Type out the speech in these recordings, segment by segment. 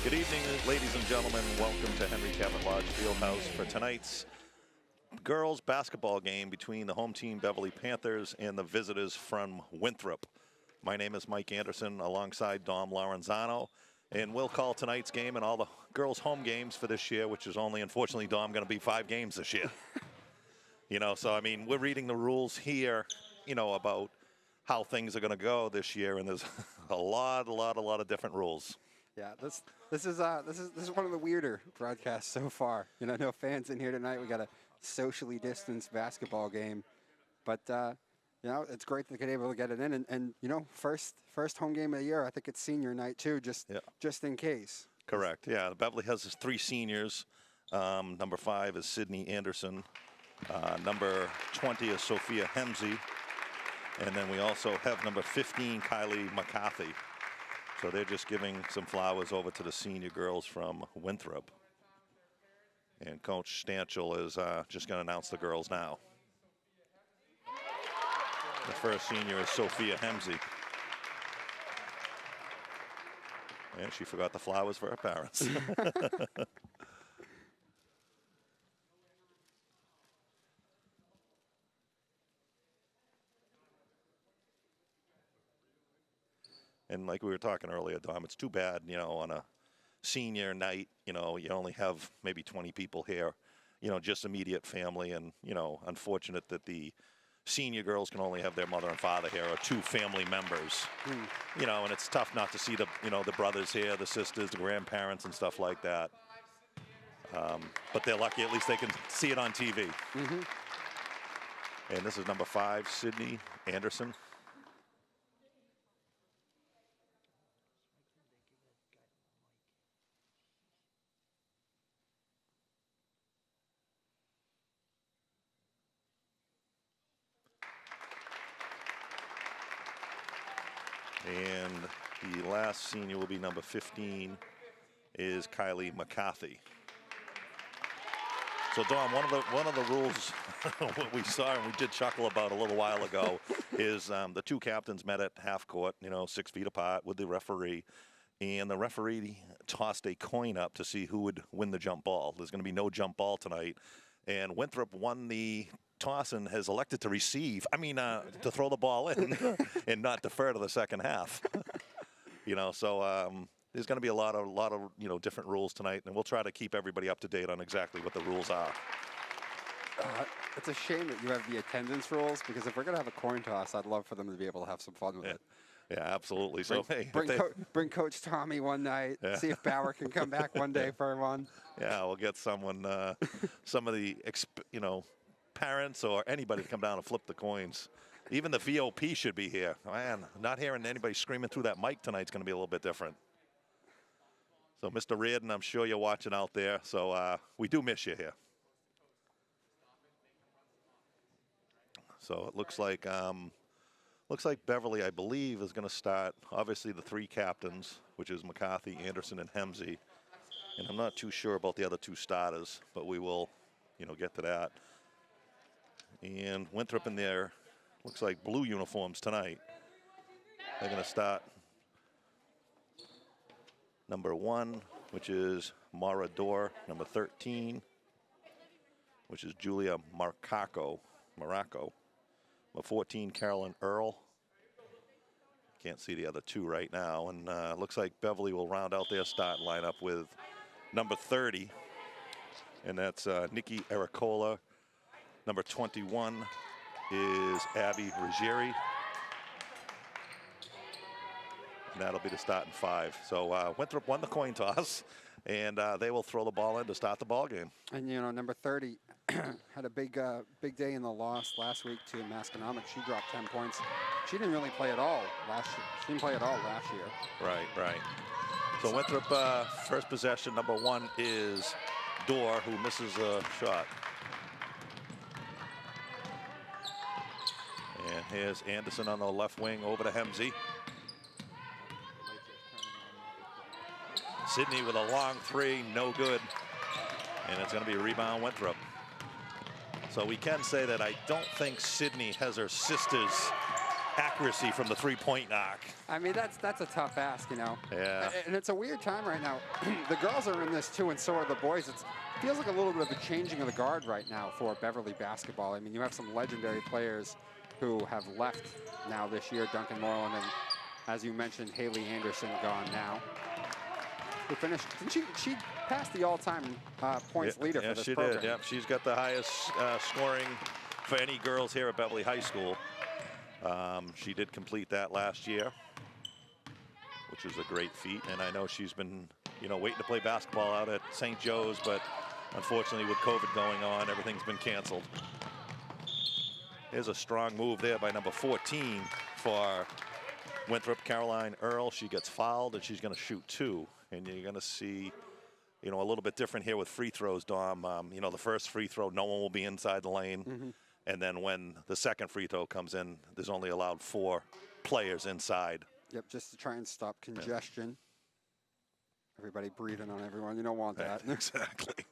Good evening, ladies and gentlemen. Welcome to Henry Cabot Lodge Fieldhouse for tonight's girls basketball game between the home team Beverly Panthers and the visitors from Winthrop. My name is Mike Anderson alongside Dom Lorenzano, and we'll call tonight's game and all the girls' home games for this year, which is only, unfortunately, Dom, going to be 5 games this year. So, I mean, we're reading the rules here, about how things are going to go this year, and there's a lot of different rules. Yeah, this is one of the weirder broadcasts so far. No fans in here tonight. We got a socially distanced basketball game, but it's great that they're able to get it in. And first home game of the year. I think it's senior night too, just in case. Correct. Yeah, Beverly has 3 seniors. Number 5 is Sydney Anderson. Number 20 is Sophia Hemsey, and then we also have number 15, Kylie McCarthy. So they're just giving some flowers over to the senior girls from Winthrop. And Coach Stanchel is just going to announce the girls now. The first senior is Sophia Hemsey. And she forgot the flowers for her parents. And like we were talking earlier, Dom, it's too bad, on a senior night, you only have maybe 20 people here, just immediate family. And, unfortunate that the senior girls can only have their mother and father here or 2 family members, and it's tough not to see the brothers here, the sisters, the grandparents and stuff like that. But they're lucky, at least they can see it on TV. And this is number 5, Sydney Anderson. And the last senior will be number 15, is Kylie McCarthy. So, Dom, one of the rules what we saw and we did chuckle about a little while ago is the 2 captains met at half court, 6 feet apart with the referee. And the referee tossed a coin up to see who would win the jump ball. There's going to be no jump ball tonight. And Winthrop won the toss and has elected to to throw the ball in and not defer to the second half. So there's going to be a lot of different rules tonight, and we'll try to keep everybody up to date on exactly what the rules are. It's a shame that you have the attendance rules, because if we're going to have a coin toss, I'd love for them to be able to have some fun with it. Yeah, absolutely. So bring Coach Tommy one night. Yeah. See if Bauer can come back one day for one. Yeah, we'll get someone, some of the parents or anybody to come down and flip the coins. Even the VOP should be here. Man, not hearing anybody screaming through that mic tonight is going to be a little bit different. So, Mr. Reardon, I'm sure you're watching out there. So we do miss you here. So it looks like Beverly, I believe, is going to start. Obviously, the 3 captains, which is McCarthy, Anderson, and Hemsey. And I'm not too sure about the other 2 starters, but we will, get to that. And Winthrop in their, looks like, blue uniforms tonight. They're going to start number 1, which is Mara Dor. Number 13, which is Julia Maracco. Number 14, Carolyn Earl. Can't see the other 2 right now. And looks like Beverly will round out their start lineup with number 30. And that's Nikki Ericola. Number 21 is Abby Ruggieri. And that'll be the starting 5. So Winthrop won the coin toss, and they will throw the ball in to start the ball game. And, number 30 had a big day in the loss last week to Masconomic. She dropped 10 points. She didn't really play at all last year. She didn't play at all last year. Right. So Winthrop, first possession, number 1 is Dorr, who misses a shot. And here's Anderson on the left wing over to Hemsey. Sydney with a long 3, no good. And it's going to be a rebound Winthrop. So we can say that I don't think Sydney has her sisters accuracy from the three-point arc. I mean, that's a tough ask, you know. Yeah. And it's a weird time right now. The girls are in this too, and so are the boys. It feels like a little bit of a changing of the guard right now for Beverly basketball. I mean, you have some legendary players who have left now this year. Duncan Moreland and, as you mentioned, Haley Anderson gone now. Who finished? She passed the all-time points leader for this program. Yeah, she did. Yep, she's got the highest scoring for any girls here at Beverly High School. She did complete that last year, which is a great feat. And I know she's been, you know, waiting to play basketball out at St. Joe's, but unfortunately with COVID going on, everything's been canceled. There's a strong move there by number 14 for Winthrop, Caroline Earl. She gets fouled and she's going to shoot 2. And you're going to see, you know, a little bit different here with free throws, Dom. You know, the first free throw, no one will be inside the lane. And then when the second free throw comes in, there's only allowed 4 players inside. Yep, just to try and stop congestion. Everybody breathing on everyone. You don't want that. Exactly.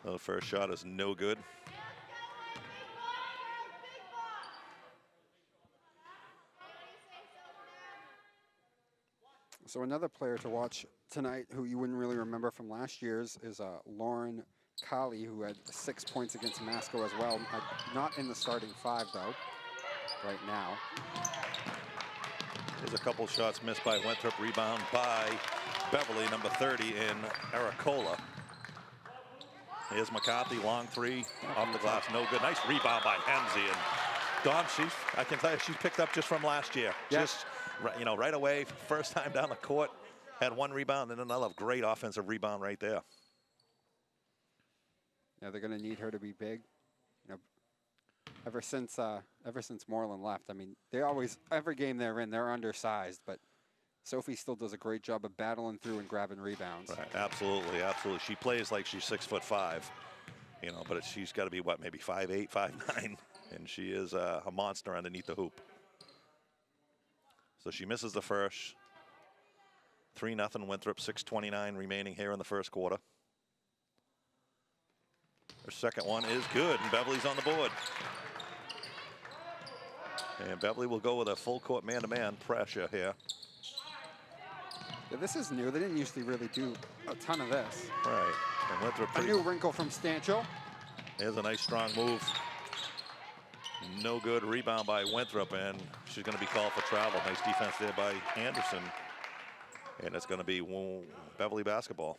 Well, the first shot is no good. So another player to watch tonight who you wouldn't really remember from last year's is Lauren Colley, who had 6 points against Masco as well. Not in the starting 5, though, right now. There's a couple shots missed by Winthrop. Rebound by Beverly, number 30 in Aracola. Here's McCarthy, long 3, off the glass, no good. Nice rebound by Hemsey. And Dom, I can tell you, she's picked up just from last year. Yep. Just, you know, right away, first time down the court, had 1 rebound and another great offensive rebound right there. Yeah, they're going to need her to be big. You know, ever since Moreland left, I mean, they always, every game they're in, they're undersized, but Sophie still does a great job of battling through and grabbing rebounds. Right, absolutely, absolutely. She plays like she's 6'5", you know, but she's got to be, what, maybe 5'8", 5'9", and she is a monster underneath the hoop. So she misses the first. 3-0 Winthrop, 6:29 remaining here in the first quarter. Her second one is good, and Beverly's on the board. And Beverly will go with a full court man-to-man pressure here. Yeah, this is new. They didn't usually really do a ton of this. Right. And Winthrop. A new wrinkle from Stancho. Here's a nice strong move. No good. Rebound by Winthrop, and she's going to be called for travel. Nice defense there by Anderson. And it's going to be Beverly basketball.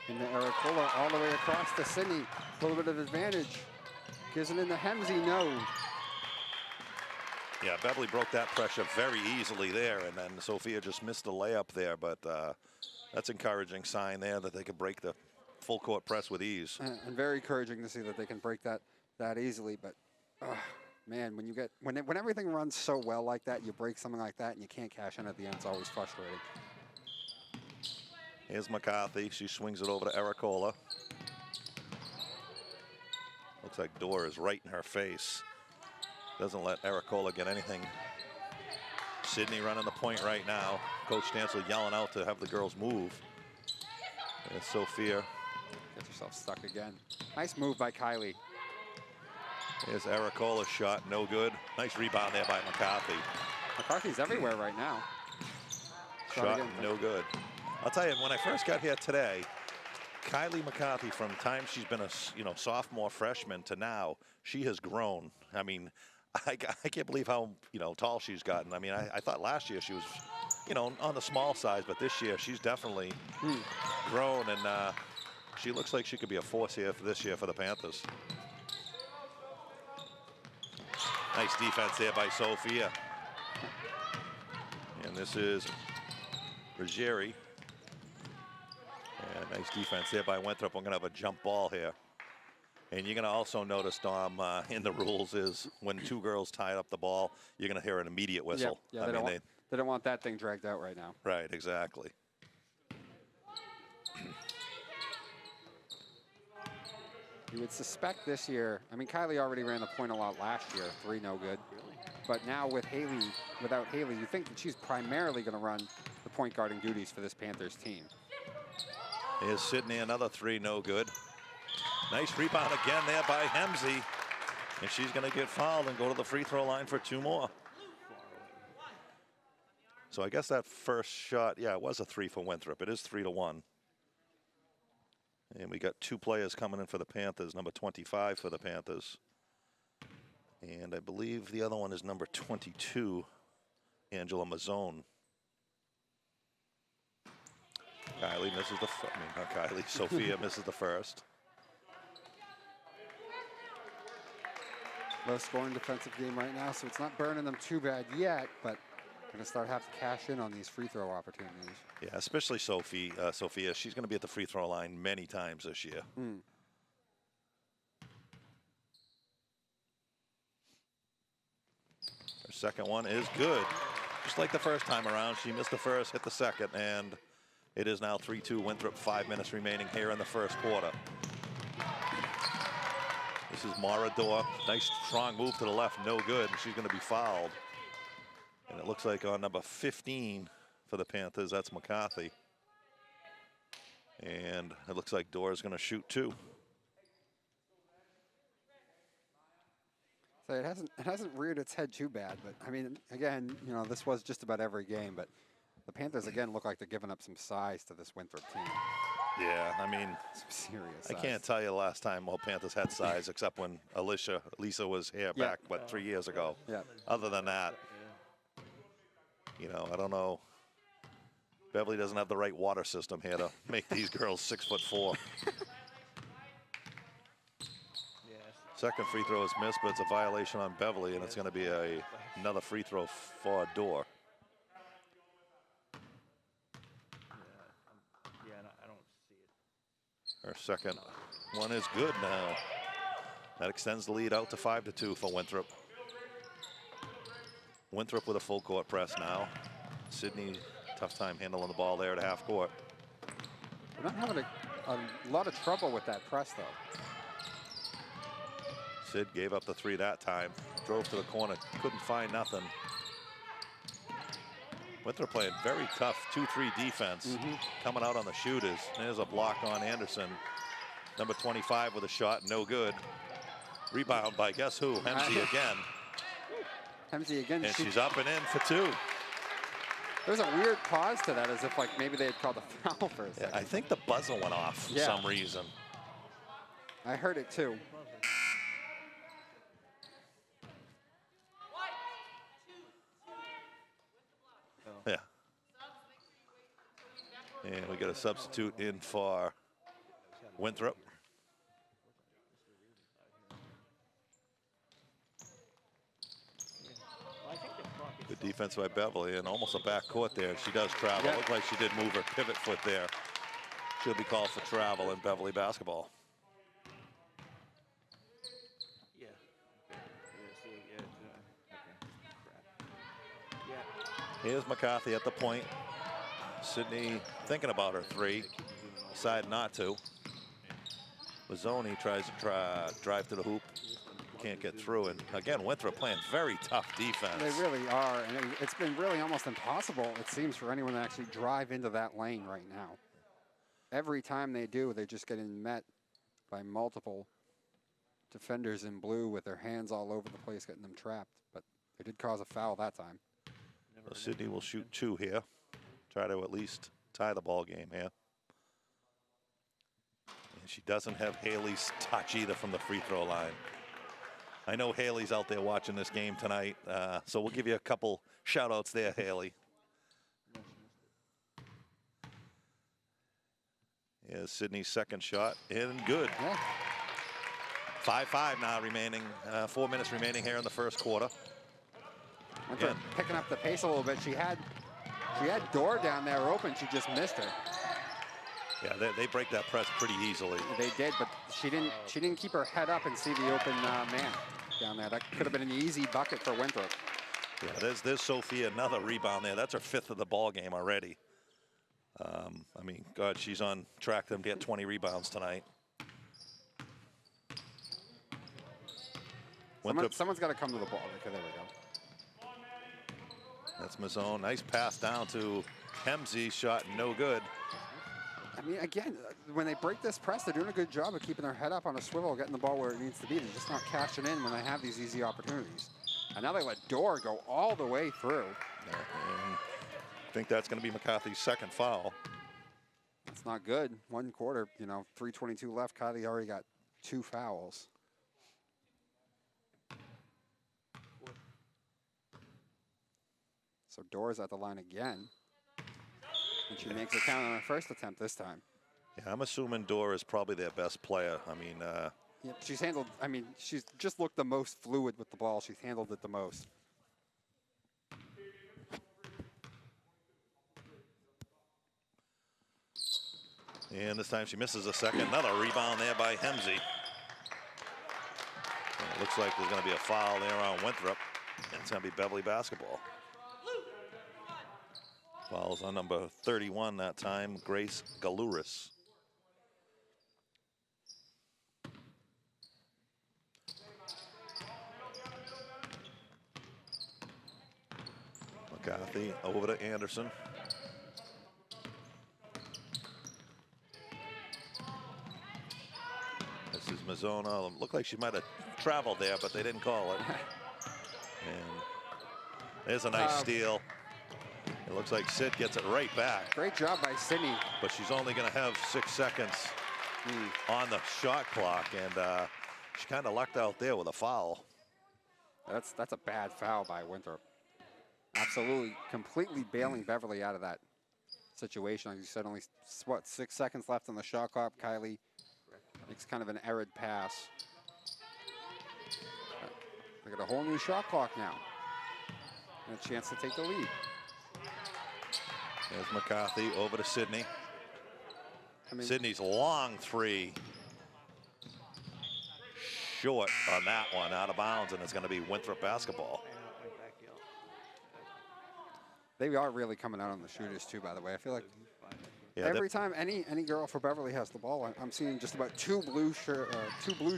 Into Aracola all the way across to Sydney. A little bit of advantage. Gives it into Hemsey, no. Yeah, Beverly broke that pressure very easily there, and then Sophia just missed the layup there, but that's encouraging sign there that they could break the full court press with ease. And very encouraging to see that they can break that easily, but man, when you get when everything runs so well like that, you break something like that and you can't cash in at the end, it's always frustrating. Here's McCarthy. She swings it over to Aracola. Looks like Dorr is right in her face. Doesn't let Aracola get anything. Sydney running the point right now. Coach Stansel yelling out to have the girls move. And Sophia. Gets herself stuck again. Nice move by Kylie. Here's Aracola's shot, no good. Nice rebound there by McCarthy. McCarthy's everywhere right now. Shot no good. I'll tell you, when I first got here today, Kylie McCarthy, from time she's been a sophomore freshman to now, she has grown. I mean, I can't believe how tall she's gotten. I mean, I thought last year she was on the small side, but this year she's definitely grown, and she looks like she could be a force here for this year for the Panthers. Nice defense there by Sophia. And this is Ruggieri. And nice defense there by Winthrop. We're going to have a jump ball here. And you're going to also notice, Dom, in the rules is when 2 girls tie up the ball, you're going to hear an immediate whistle. Yeah, they don't want that thing dragged out right now. Right, exactly. You would suspect this year, I mean, Kylie already ran the point a lot last year, 3 no good. But now with Haley, without Haley, you think that she's primarily going to run the point guarding duties for this Panthers team. Here's Sydney, another 3 no good. Nice rebound again there by Hemsey. And she's going to get fouled and go to the free throw line for 2 more. So I guess that first shot, yeah, it was a 3 for Winthrop. It is 3-1. And we got 2 players coming in for the Panthers. Number 25 for the Panthers. And I believe the other one is number 22, Angela Mazzone. Kylie misses the, not Kylie, Sophia misses the first. Low scoring defensive game right now, so it's not burning them too bad yet, but going to start having to cash in on these free throw opportunities. Yeah, especially Sophia. She's going to be at the free throw line many times this year. Her second one is good. Just like the first time around, she missed the first, hit the second, and it is now 3-2 Winthrop, 5 minutes remaining here in the first quarter. This is Morador. Nice strong move to the left, no good, and she's going to be fouled. And it looks like on number 15 for the Panthers, that's McCarthy. And it looks like Dora's going to shoot 2. So it hasn't reared its head too bad, but I mean, again, you know, this was just about every game, but the Panthers again look like they're giving up some size to this Winthrop team. Yeah, I mean, some serious I size. can't tell you the last time Panthers had size except when Lisa was here back, 3 years ago. Yeah. Other than that, you know, I don't know. Beverly doesn't have the right water system here to make these girls 6'4". Second free throw is missed, but it's a violation on Beverly, and it's going to be another free throw for Door. I don't see it. Her second one is good now. That extends the lead out to 5-2 for Winthrop. Winthrop with a full court press now. Sydney, tough time handling the ball there at half court. We're not having a lot of trouble with that press, though. Sid gave up the 3 that time. Drove to the corner, couldn't find nothing. Winthrop playing very tough 2-3 defense. Coming out on the shooters. There's a block on Anderson. Number 25 with a shot, no good. Rebound by guess who? Hemsey again. Hemsey again. And she's up and in for 2. There's a weird pause to that, as if like maybe they had called a foul for a second. I think the buzzer went off for some reason. I heard it too. Yeah. And we got a substitute in for Winthrop. Good defense by Beverly, and almost a back court there. She does travel. Looked like she did move her pivot foot there. She'll be called for travel in Beverly basketball. Here's McCarthy at the point. Sydney thinking about her 3. Decided not to. Mazzoni tries to drive to the hoop. Can't get through. And again, Winthrop playing very tough defense. They really are. And it's been really almost impossible, it seems, for anyone to actually drive into that lane right now. Every time they do, they're just getting met by multiple defenders in blue with their hands all over the place, getting them trapped. But they did cause a foul that time. So Sydney will shoot 2 here. Try to at least tie the ball game here. And she doesn't have Haley's touch either from the free throw line. I know Haley's out there watching this game tonight, so we'll give you a couple shout outs there, Haley. Here's Sydney's second shot, and good. 5-5 now remaining, 4 minutes remaining here in the first quarter. Winthrop picking up the pace a little bit. She had Door down there open. She just missed her. Yeah, they break that press pretty easily. They did, but she didn't keep her head up and see the open man down there. That could have been an easy bucket for Winthrop. Yeah, there's Sophia, another rebound there. That's her 5th of the ball game already. I mean, God, she's on track to get 20 rebounds tonight. Someone's got to come to the ball. Okay, there we go. That's Mazzone. Nice pass down to Hemsey. Shot no good. I mean, again, when they break this press, they're doing a good job of keeping their head up on a swivel, getting the ball where it needs to be. They're just not cashing in when they have these easy opportunities. And now they let Dorr go all the way through. Yeah, and I think that's going to be McCarthy's second foul. That's not good. 1 quarter, 3:22 left. Kylie already got 2 fouls. So Dorr's at the line again. And she makes it count on her first attempt this time. Yeah, I'm assuming Dorr is probably their best player. I mean, yeah, she's handled, she's just looked the most fluid with the ball. She's handled it the most. And this time she misses a second. Another rebound there by Hemsey. And it looks like there's going to be a foul there on Winthrop. And it's going to be Beverly basketball. Fouls on number 31 that time, Grace Galouris. McCarthy over to Anderson. This is Mazzona. Looked like she might have traveled there, but they didn't call it. And there's a nice steal. It looks like Sid gets it right back. Great job by Sydney. But she's only going to have 6 seconds on the shot clock, and she kind of lucked out there with a foul. That's a bad foul by Winthrop. Absolutely, completely bailing Beverly out of that situation. Like you said, only, 6 seconds left on the shot clock. Kylie makes kind of an errant pass. They got a whole new shot clock now. And a chance to take the lead. There's McCarthy over to Sydney. Sydney's long 3. Short on that one, out of bounds, and it's going to be Winthrop basketball. They are really coming out on the shooters too, by the way. I feel like yeah, every time any girl for Beverly has the ball, I'm seeing just about two blue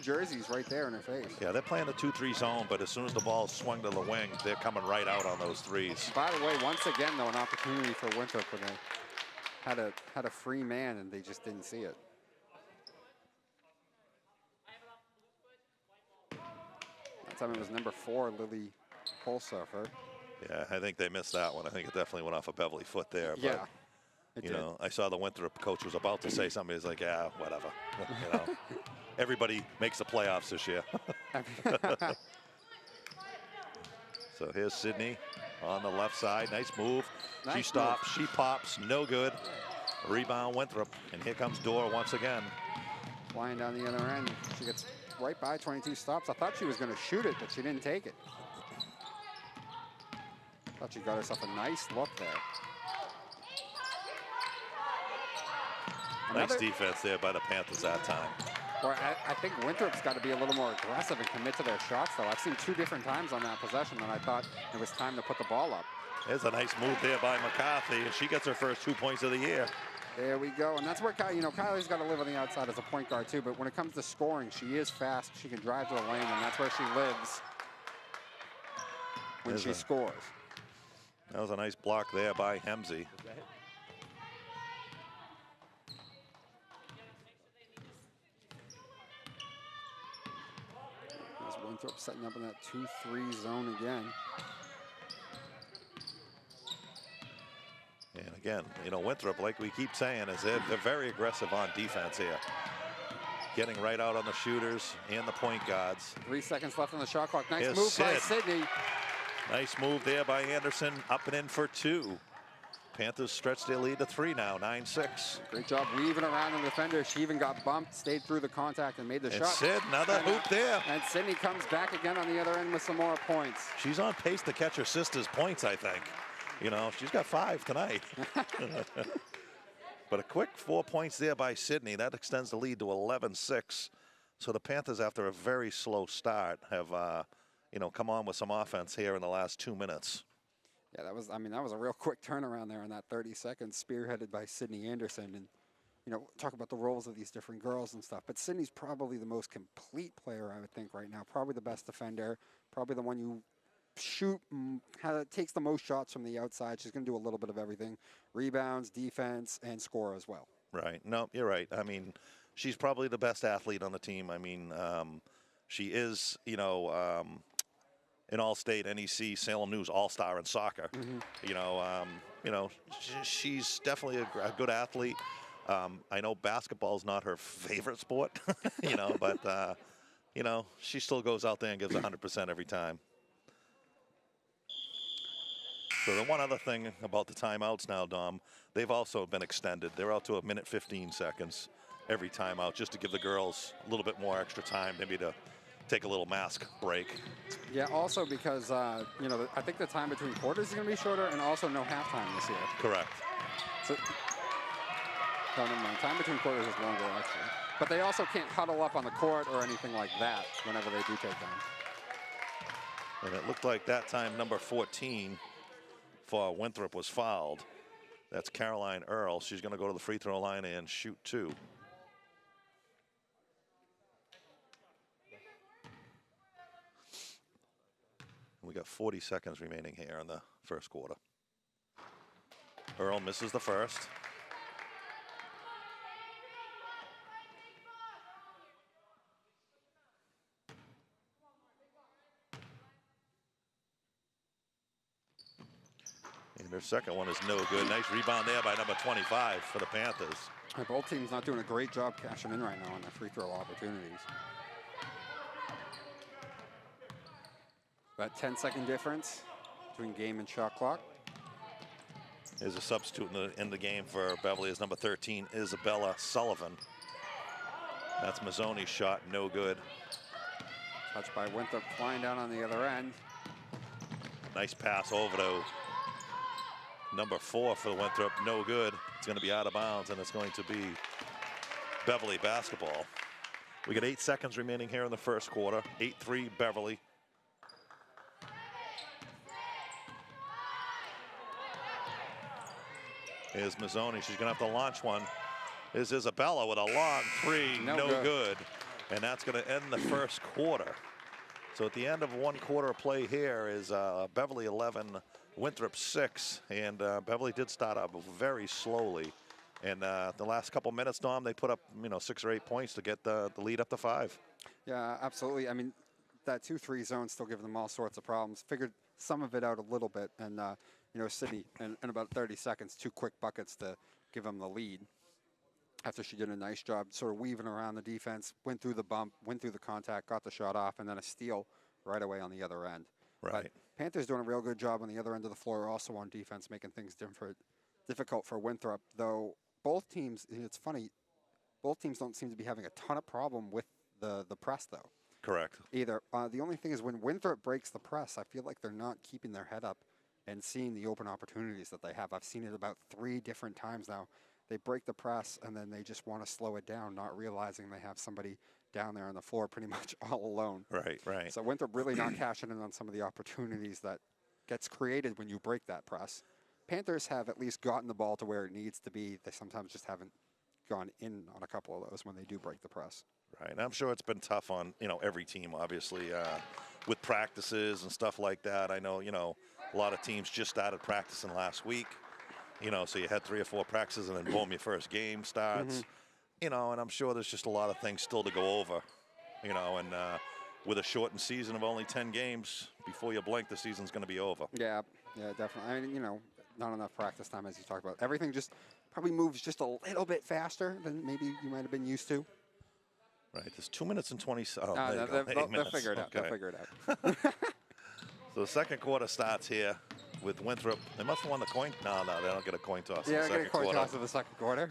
jerseys right there in her face. Yeah, they're playing the 2-3 zone, but as soon as the ball swung to the wing, they're coming right out on those threes. By the way, once again, though, an opportunity for Winthrop when they had a free man and they just didn't see it. That time it was number 4, Lily Holsoffer. Yeah, I think they missed that one. I think it definitely went off a Beverly foot there. But, yeah. You know, I saw the Winthrop coach was about to say something. He's like, yeah, whatever. You know, everybody makes the playoffs this year. So here's Sydney on the left side. Nice move. She stops. She pops. No good. Rebound Winthrop. And here comes Dorr once again. Flying down the other end. She gets right by 22 stops. I thought she was going to shoot it, but she didn't take it. Thought she got herself a nice look there. Nice defense there by the Panthers that time. Well, I think Winthrop's got to be a little more aggressive and commit to their shots, though. I've seen 2 different times on that possession that I thought it was time to put the ball up. There's a nice move there by McCarthy, and she gets her first 2 points of the year. There we go, and that's where Kylie's got to live on the outside as a point guard too. But when it comes to scoring, she is fast. She can drive to the lane, and that's where she lives when she scores. That was a nice block there by Hemsey. Winthrop setting up in that 2-3 zone again. And again, you know, Winthrop, like we keep saying, is they're very aggressive on defense here. Getting right out on the shooters and the point guards. 3 seconds left on the shot clock. Nice move by Sydney. Nice move there by Anderson. Up and in for 2. Panthers stretch their lead to 3 now, 9-6. Great job weaving around the defender. She even got bumped, stayed through the contact, and made the shot. Sid, another hoop there. And Sydney comes back again on the other end with some more points. She's on pace to catch her sister's points, I think. You know, she's got 5 tonight. But a quick 4 points there by Sydney. That extends the lead to 11-6. So the Panthers, after a very slow start, have, you know, come on with some offense here in the last 2 minutes. Yeah, that was a real quick turnaround there in that 30 seconds, spearheaded by Sydney Anderson. And, you know, talk about the roles of these different girls and stuff. But Sydney's probably the most complete player, I would think, right now. Probably the best defender. Probably the one you shoot, takes the most shots from the outside. She's going to do a little bit of everything. Rebounds, defense, and score as well. Right. No, you're right. I mean, she's probably the best athlete on the team. I mean, she is, an All-State NEC Salem News All-Star in soccer. She's definitely a good athlete. I know basketball is not her favorite sport, but she still goes out there and gives 100% every time. So the one other thing about the timeouts now, Dom, they've also been extended. They're out to 1 minute 15 seconds every timeout, just to give the girls a little bit more extra time, maybe to take a little mask break. Yeah, also because, I think the time between quarters is going to be shorter, and also no halftime this year. Correct. So, no, never mind. Time between quarters is longer, actually. But they also can't huddle up on the court or anything like that whenever they do take them. And it looked like that time number 14 for Winthrop was fouled. That's Caroline Earl. She's going to go to the free throw line and shoot 2. We got 40 seconds remaining here in the first quarter. Earl misses the first. And their second one is no good. Nice rebound there by number 25 for the Panthers. Both teams not doing a great job cashing in right now on their free throw opportunities. About 10-second difference between game and shot clock. Is a substitute in the game for Beverly is number 13, Isabella Sullivan. That's Mazzoni's shot, no good. Touched by Winthrop, flying down on the other end. Nice pass over to number 4 for Winthrop, no good. It's going to be out of bounds, and it's going to be Beverly basketball. We got 8 seconds remaining here in the first quarter. 8-3 Beverly. Is Mazzoni. She's going to have to launch one. Is Isabella with a long 3. No good. And that's going to end the first quarter. So at the end of one quarter of play here is Beverly 11, Winthrop 6. And Beverly did start out very slowly. And the last couple minutes, Dom, they put up 6 or 8 points to get the lead up to 5. Yeah, absolutely. I mean, that 2-3 zone still giving them all sorts of problems. Figured some of it out a little bit. And Sydney, in about 30 seconds, 2 quick buckets to give them the lead. After she did a nice job sort of weaving around the defense, went through the bump, went through the contact, got the shot off, and then a steal right away on the other end. Right. But Panthers doing a real good job on the other end of the floor, also on defense, making things difficult for Winthrop. Though both teams, it's funny, both teams don't seem to be having a ton of problem with the press, though. Correct. Either. The only thing is when Winthrop breaks the press, I feel like they're not keeping their head up and seeing the open opportunities that they have. I've seen it about 3 different times now. They break the press, and then they just want to slow it down, not realizing they have somebody down there on the floor pretty much all alone. Right, right. So Winthrop really not cashing in on some of the opportunities that gets created when you break that press. Panthers have at least gotten the ball to where it needs to be. They sometimes just haven't gone in on a couple of those when they do break the press. Right, and I'm sure it's been tough on, every team, obviously, with practices and stuff like that. I know, a lot of teams just started practicing last week, so you had 3 or 4 practices and then boom, your first game starts, and I'm sure there's just a lot of things still to go over, and with a shortened season of only 10 games, before you blink, the season's going to be over. Yeah, definitely. I mean, not enough practice time, as you talked about. Everything just probably moves just a little bit faster than maybe you might have been used to. Right, there's 2 minutes and 20. They'll figure it out. Okay. They'll figure it out. So the second quarter starts here with Winthrop. They must have won the coin. No, they don't get a coin toss. Yeah, in the they get a second coin quarter. toss in the second quarter.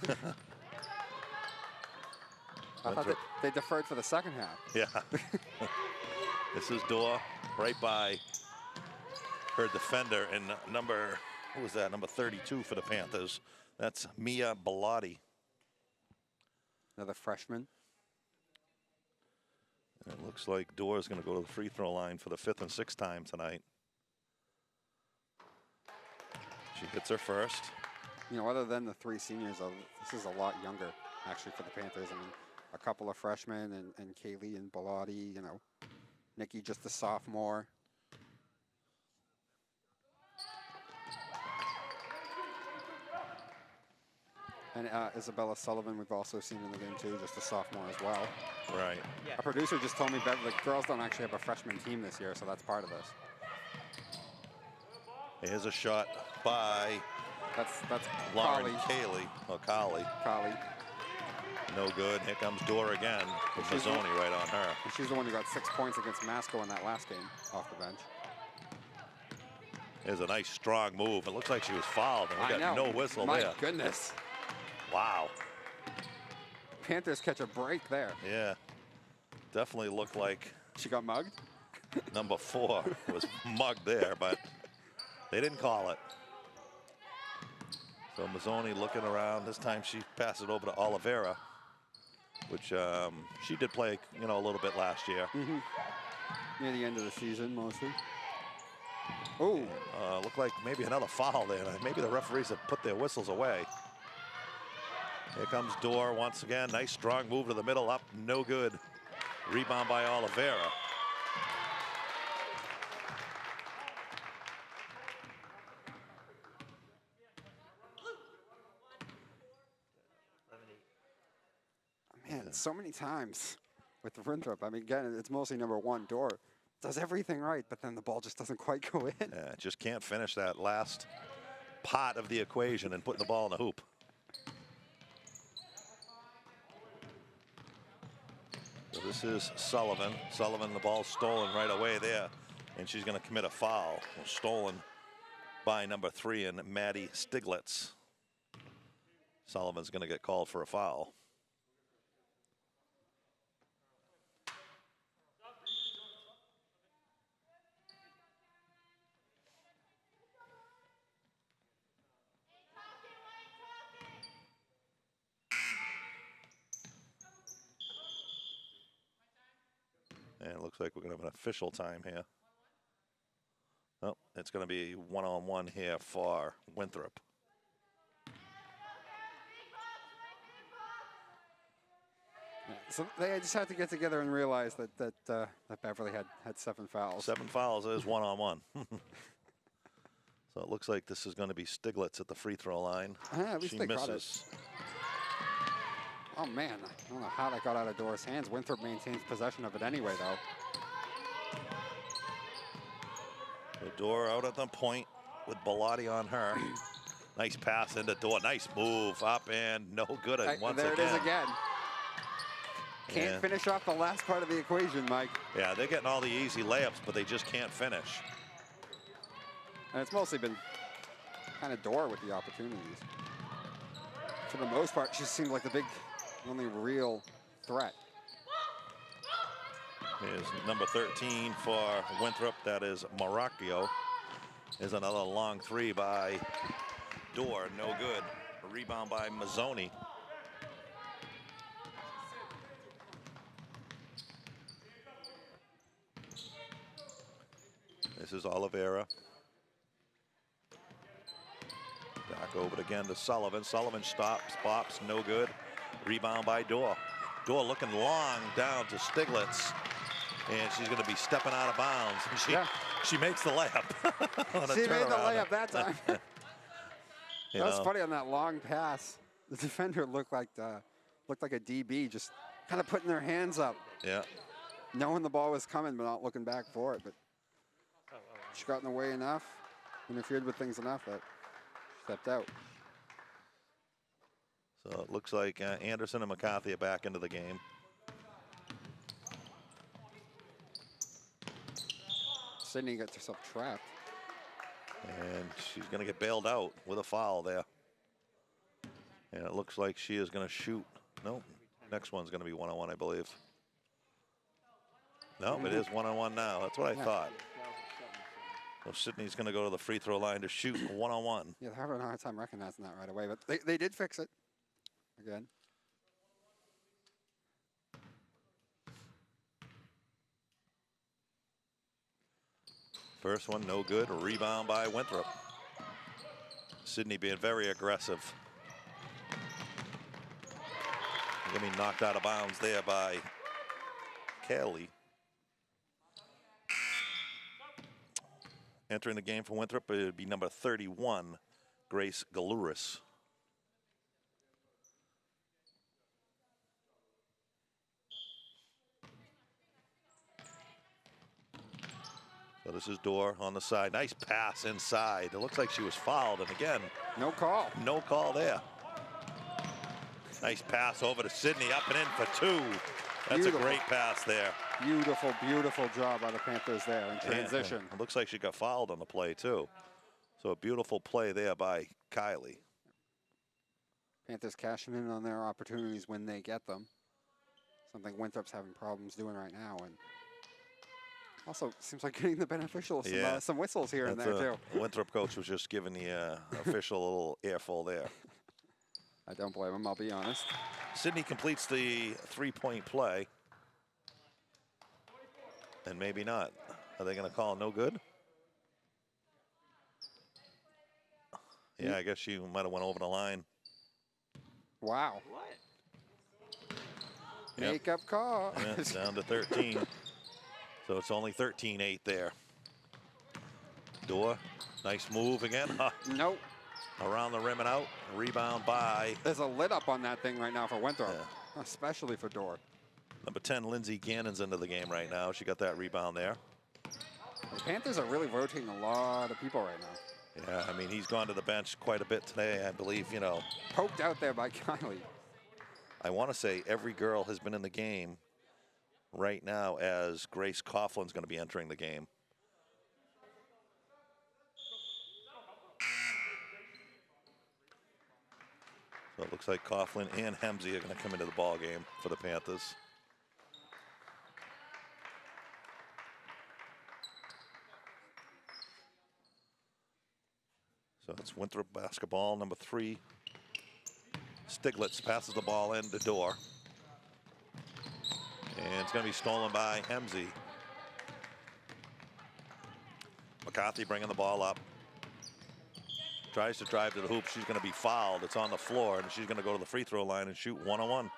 I thought they deferred for the second half. Yeah. This is Dorr right by her defender and number 32 for the Panthers. That's Mia Bellotti. Another freshman. And it looks like Dorr is going to go to the free throw line for the 5th and 6th time tonight. She hits her first. Other than the 3 seniors, this is a lot younger, actually, for the Panthers. I mean, a couple of freshmen and Kaylee and Bellotti, Nikki just a sophomore. And Isabella Sullivan, we've also seen in the game too, just a sophomore as well. Right. Yeah. Our producer just told me Beverly girls don't actually have a freshman team this year, so that's part of this. Here's a shot by That's Lauren Collie. Collie. Collie. No good. Here comes Dora again with She's the- Mazzoni right on her. And she's the one who got 6 points against Masco in that last game off the bench. Here's a nice strong move. It looks like she was fouled, and we I got know. no whistle My there. goodness. Wow. Panthers catch a break there. Yeah. Definitely looked like She got mugged. number 4 was mugged there, but they didn't call it. So Mazzoni looking around. This time she passed it over to Oliveira, which she did play, a little bit last year. Near the end of the season, mostly. Oh, Looked like maybe another foul there. Maybe the referees have put their whistles away. Here comes Dorr once again. Nice strong move to the middle, up, no good. Rebound by Oliveira. man, so many times with the Winthrop. I mean, again, it's mostly number 1, Dorr. Does everything right, but then the ball just doesn't quite go in. Yeah, just can't finish that last pot of the equation and putting the ball in the hoop. So this is Sullivan. Sullivan, the ball stolen right away there, and she's going to commit a foul. Stolen by number 3 and Maddie Stiglitz. Sullivan's going to get called for a foul. And it looks like we're going to have an official time here. Oh, it's going to be one-on-one here for Winthrop. So they just had to get together and realize that Beverly had 7 fouls. 7 fouls is one-on-one. So it looks like this is going to be Stiglitz at the free throw line. At least She they caught it. misses. Oh man, I don't know how that got out of Dora's hands. Winthrop maintains possession of it anyway, though. The door out at the point with Bellotti on her. Nice pass into Dor. Nice move up and no good once there again. it is again. Can't Yeah. finish off the last part of the equation, Mike. Yeah, they're getting all the easy layups, but they just can't finish. And it's mostly been kind of Dora with the opportunities. For the most part, she seemed like the only real threat. Here's number 13 for Winthrop. That is Maracchio. Is another long 3 by Dorr. No good. A rebound by Mazzoni. This is Oliveira. Back over it again to Sullivan. Sullivan stops, bops, no good. Rebound by Dorr. Dorr looking long down to Stiglitz. And she's going to be stepping out of bounds. And she makes the layup. On a She made the turnaround. layup that time. You That was know, funny on that long pass. The defender looked like a DB, just kind of putting their hands up, Yeah. knowing the ball was coming, but not looking back for it. But she got in the way enough, interfered with things enough that she stepped out. So it looks like Anderson and McCarthy are back into the game. Sydney got herself trapped. And she's going to get bailed out with a foul there. And it looks like she is going to shoot. Nope. Next one's going to be one-on-one, I believe. No, it is one-on-one now. That's what I thought. So Sydney's going to go to the free throw line to shoot one-on-one. Yeah, they're having a hard time recognizing that right away, but they did fix it again. First one, no good. Rebound by Winthrop. Sydney being very aggressive. Going to be knocked out of bounds there by Kelly. Entering the game for Winthrop, it would be number 31, Grace Galuris. So this is Dorr on the side. Nice pass inside. It looks like she was fouled, and again, no call. No call there. Nice pass over to Sydney, up and in for two. That's Beautiful. a great pass there. Beautiful, beautiful job by the Panthers there in transition. It looks like she got fouled on the play, too. So a beautiful play there by Kylie. Panthers cashing in on their opportunities when they get them. Something Winthrop's having problems doing right now. And also seems like getting the beneficial of some whistles here and there, too. The Winthrop coach was just giving the official a little earful there. I don't blame him, I'll be honest. Sydney completes the three-point play. And maybe not. Are they going to call no good? Yeah, I guess she might have went over the line. Wow. What? Yep. Makeup call. Yeah, it's down to 13. So it's only 13-8 there. Dorr, nice move again. Nope. Around the rim and out. Rebound by. There's a lid up on that thing right now for Winthrop, especially for Dorr. Number 10, Lindsay Gannon's into the game right now. She got that rebound there. The Panthers are really rotating a lot of people right now. Yeah, I mean, he's gone to the bench quite a bit today, I believe, you know. Poked out there by Kylie. I want to say every girl has been in the game right now as Grace Coughlin's going to be entering the game. So it looks like Coughlin and Hemsey are going to come into the ball game for the Panthers. So it's Winthrop basketball, number 3. Stiglitz passes the ball in the door. And it's going to be stolen by Hemsey. McCarthy bringing the ball up. Tries to drive to the hoop. She's going to be fouled. It's on the floor, and she's going to go to the free throw line and shoot one-on-one.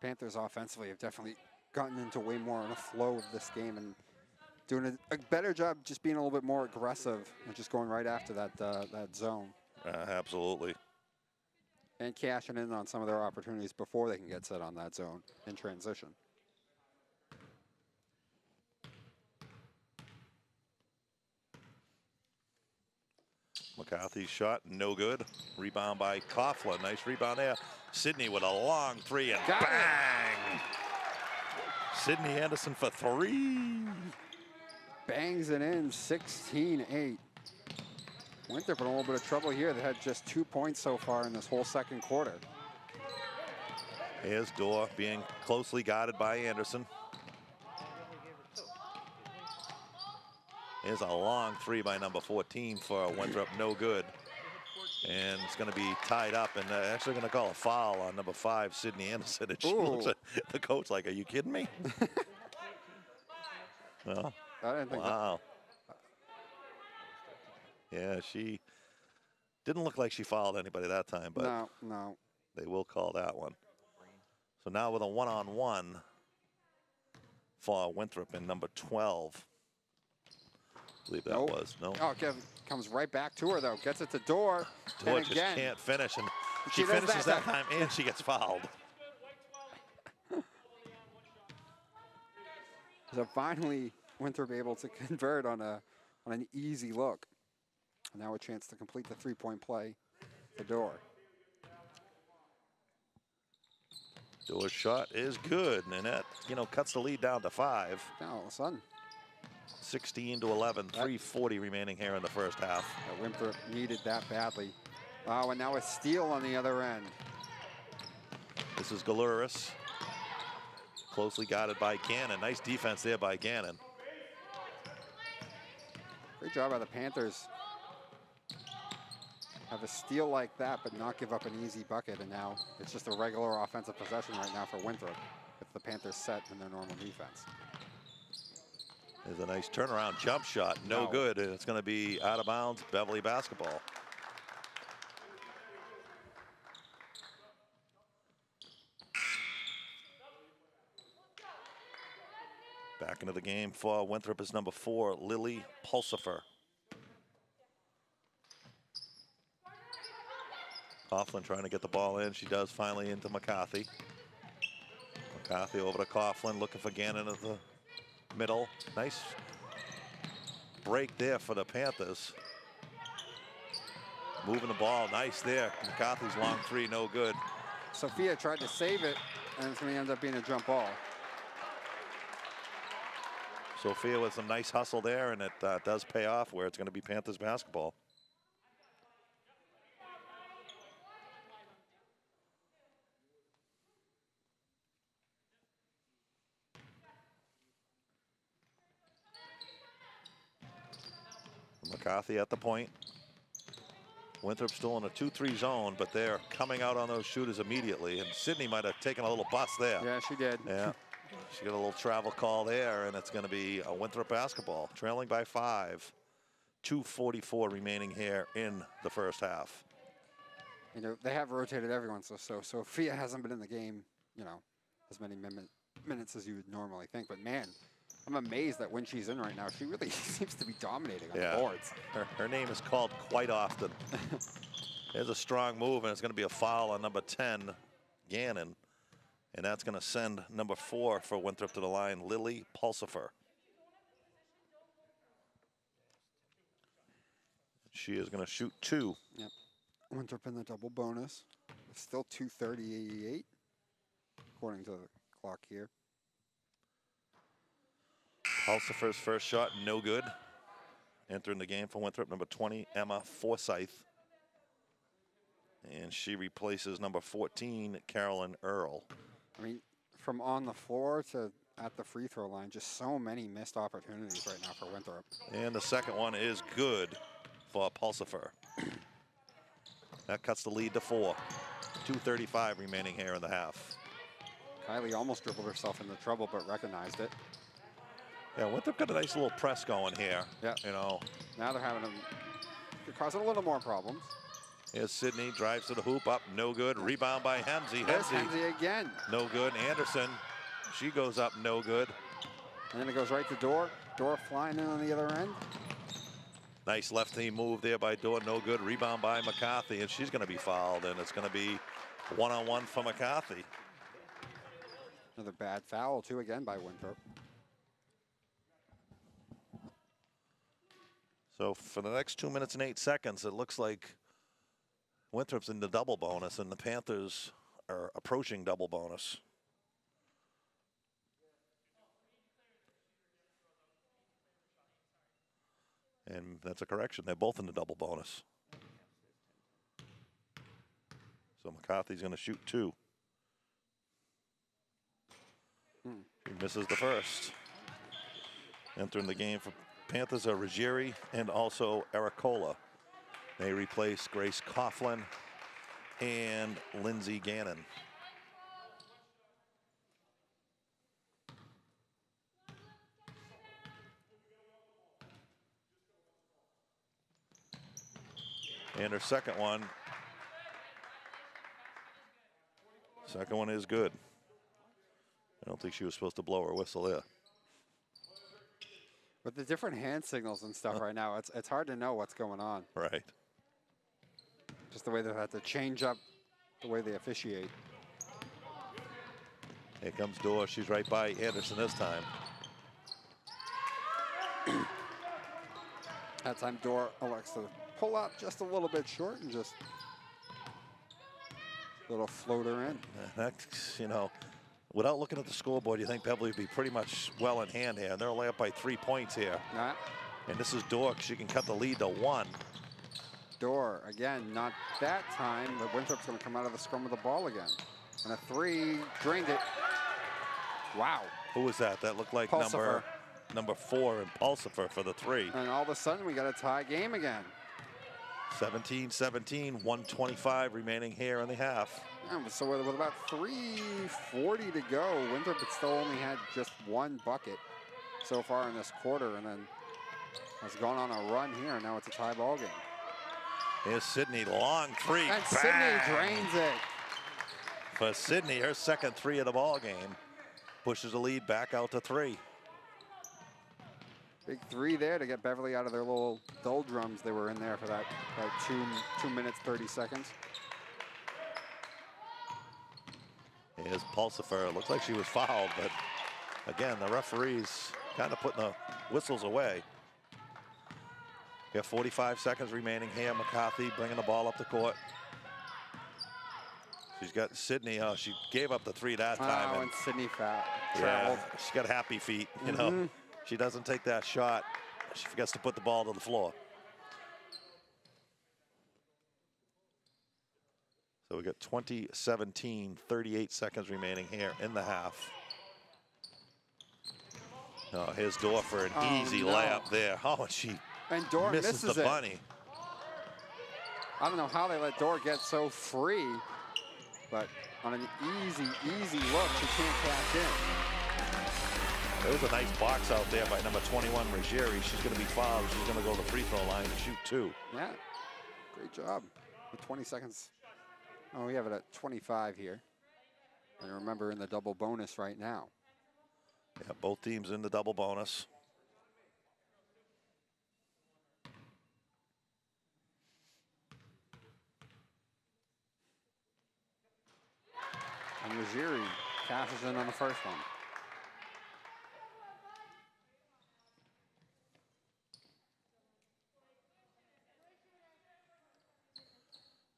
Panthers offensively have definitely gotten into way more in a flow of this game and doing a better job just being a little bit more aggressive and just going right after that that zone. Absolutely. And cashing in on some of their opportunities before they can get set on that zone in transition. McCarthy's shot, no good. Rebound by Coughlin. Nice rebound there. Sydney with a long three and Got bang! Sydney Anderson for 3. Bangs it in, 16-8. Winthrop in a little bit of trouble here. They had just 2 points so far in this whole second quarter. Here's Dorr being closely guarded by Anderson. Here's a long 3 by number 14 for Winthrop, no good. And it's going to be tied up, and they're actually going to call a foul on number 5, Sydney Anderson. And she looks at the coach like, are you kidding me? Well, I didn't think wow. Yeah, she didn't look like she fouled anybody that time, but no. They will call that one. So now with a one-on-one for Winthrop in number 12. I believe that was. No. Oh, Kevin comes right back to her, though. Gets it to Dorr. Dorr And just again, can't finish, and she she does finishes that time, and she gets fouled. So finally, Winthrop able to convert on an easy look. Now a chance to complete the three-point play for Dorr. Dorr's shot is good, and that, cuts the lead down to 5. Now all of a sudden, 16-11, 3:40 remaining here in the first half. Winthrop needed that badly. Oh, and now a steal on the other end. This is Galuris. Closely guarded by Gannon. Nice defense there by Gannon. Great job by the Panthers. Have a steal like that, but not give up an easy bucket. And now it's just a regular offensive possession right now for Winthrop with the Panthers set in their normal defense. There's a nice turnaround jump shot. No good, and it's going to be out of bounds, Beverly basketball. Back into the game for Winthrop is number 4, Lily Pulsifer. Coughlin trying to get the ball in. She does finally into McCarthy. McCarthy over to Coughlin, looking for Gannon at the middle. Nice break there for the Panthers. Moving the ball, nice there. McCarthy's long three, no good. Sophia tried to save it, and it's going to end up being a jump ball. Sophia with some nice hustle there, and it does pay off where it's going to be Panthers basketball. McCarthy at the point. Winthrop still in a 2-3 zone, but they're coming out on those shooters immediately. And Sydney might have taken a little bust there. Yeah, she did. Yeah, she got a little travel call there, and it's going to be a Winthrop basketball, trailing by 5. 2:44 remaining here in the first half. You know, they have rotated everyone, so Sophia hasn't been in the game, you know, as many minutes as you would normally think. But man, I'm amazed that when she's in right now, she really seems to be dominating on the boards. Her name is called quite often. There's a strong move, and it's going to be a foul on number 10, Gannon. And that's going to send number 4 for Winthrop to the line, Lily Pulsifer. She is going to shoot 2. Yep. Winthrop in the double bonus. It's still 2:38, according to the clock here. Pulsifer's first shot, no good. Entering the game for Winthrop, number 20, Emma Forsyth. And she replaces number 14, Carolyn Earl. I mean, from on the floor to at the free throw line, just so many missed opportunities right now for Winthrop. And the second one is good for Pulsifer. That cuts the lead to 4. 2:35 remaining here in the half. Kylie almost dribbled herself into trouble, but recognized it. Yeah, Winthrop got a nice little press going here. Yeah. You know. Now they're causing a little more problems. Here's Sydney, drives to the hoop, up, no good. Rebound by Hemsey. There's Hemsey again. No good. Anderson, she goes up, no good. And then it goes right to Dorr. Dorr flying in on the other end. Nice left team move there by Dorr, no good. Rebound by McCarthy, and she's going to be fouled, and it's going to be one-on-one for McCarthy. Another bad foul, too, again by Winthrop. So for the next 2 minutes and 8 seconds, it looks like Winthrop's in the double bonus, and the Panthers are approaching double bonus. And that's a correction. They're both in the double bonus. So McCarthy's going to shoot 2. He misses the first. Entering the game for Panthers are Ruggieri and also Ericola. They replace Grace Coughlin and Lindsay Gannon. And her second one is good. I don't think she was supposed to blow her whistle there. With the different hand signals and stuff right now, it's hard to know what's going on. Right. Just the way they have to change up the way they officiate. Here comes Dorr. She's right by Anderson this time. That time Dorr elects to pull up just a little bit short and just little floater in. That's, you know, without looking at the scoreboard, you think Beverly would be pretty much well in hand here. And they're only up by 3 points here. Nah. And this is Dorr. She can cut the lead to 1. Dorr, again, not that time, but Winthrop's going to come out of the scrum with the ball again. And a 3, drained it. Wow. Who was that? That looked like number 4 and Pulsifer for the 3. And all of a sudden, we got a tie game again. 17-17, 1:25 remaining here in the half. Yeah, so with about 3:40 to go, Winthrop had still only had just 1 bucket so far in this quarter, and then has gone on a run here, and now it's a tie ball game. Here's Sydney, long 3. And Sydney drains it. For Sydney, her second 3 of the ball game. Pushes the lead back out to 3. Big 3 there to get Beverly out of their little doldrums they were in there for that 2 minutes, 30 seconds. Here's Pulsifer. Looks like she was fouled, but again, the referee's kind of putting the whistles away. We have 45 seconds remaining here. McCarthy bringing the ball up the court. She's got Sydney. Oh, she gave up the three that time. And Sydney traveled. Yeah, she's got happy feet. You know, she doesn't take that shot. She forgets to put the ball to the floor. So we got 20-17, 38 seconds remaining here in the half. Oh, here's Dorr for an easy layup there. Oh, and she misses the bunny. I don't know how they let Dorr get so free, but on an easy look, she can't cash in. There was a nice box out there by number 21, Ruggieri. She's going to be fouled. She's going to go to the free throw line and shoot 2. Yeah, great job. With 20 seconds. Oh, we have it at 25 here. And remember, in the double bonus right now. Yeah, both teams in the double bonus. And Ruggieri cashes in on the first one.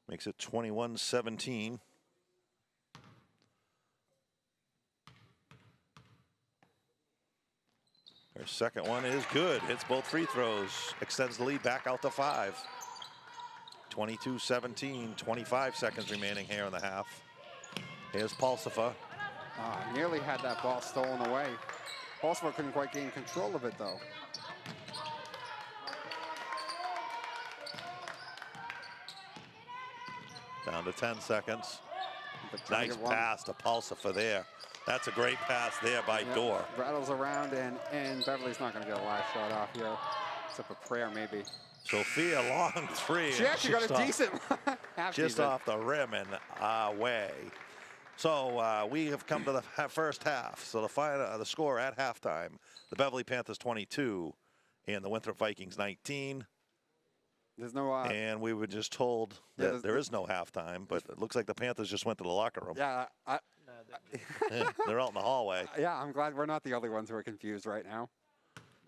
Makes it 21-17. Her second one is good. Hits both free throws. Extends the lead back out to 5. 22-17. 25 seconds remaining here in the half. Here's Pulsifer. Nearly had that ball stolen away. Pulsifer couldn't quite gain control of it, though. Down to 10 seconds. Nice pass to Pulsifer there. That's a great pass there by Dorr. Rattles around, and Beverly's not going to get a last shot off here. Except a prayer, maybe. Sophia, long three. She actually got a decent just off the rim and away. So we have come to the first half. So the score at halftime, the Beverly Panthers 22 and the Winthrop Vikings 19. There's no. And we were just told that there is no halftime, but it looks like the Panthers just went to the locker room. Yeah, they're out in the hallway. Yeah, I'm glad we're not the only ones who are confused right now.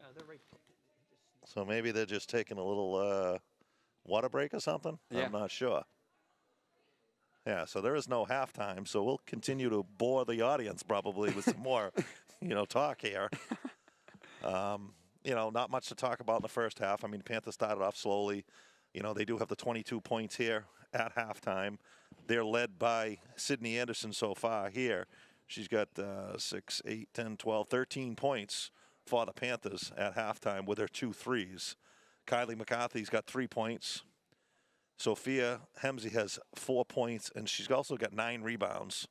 No, they're right. So maybe they're just taking a little water break or something. Yeah. I'm not sure. Yeah, so there is no halftime, so we'll continue to bore the audience probably with some more, talk here. Not much to talk about in the first half. I mean, Panthers started off slowly. They do have the 22 points here at halftime. They're led by Sydney Anderson so far here. She's got 6, 8, 10, 12, 13 points for the Panthers at halftime with her 2 threes. Kylie McCarthy's got 3 points. Sophia Hemsey has 4 points, and she's also got 9 rebounds.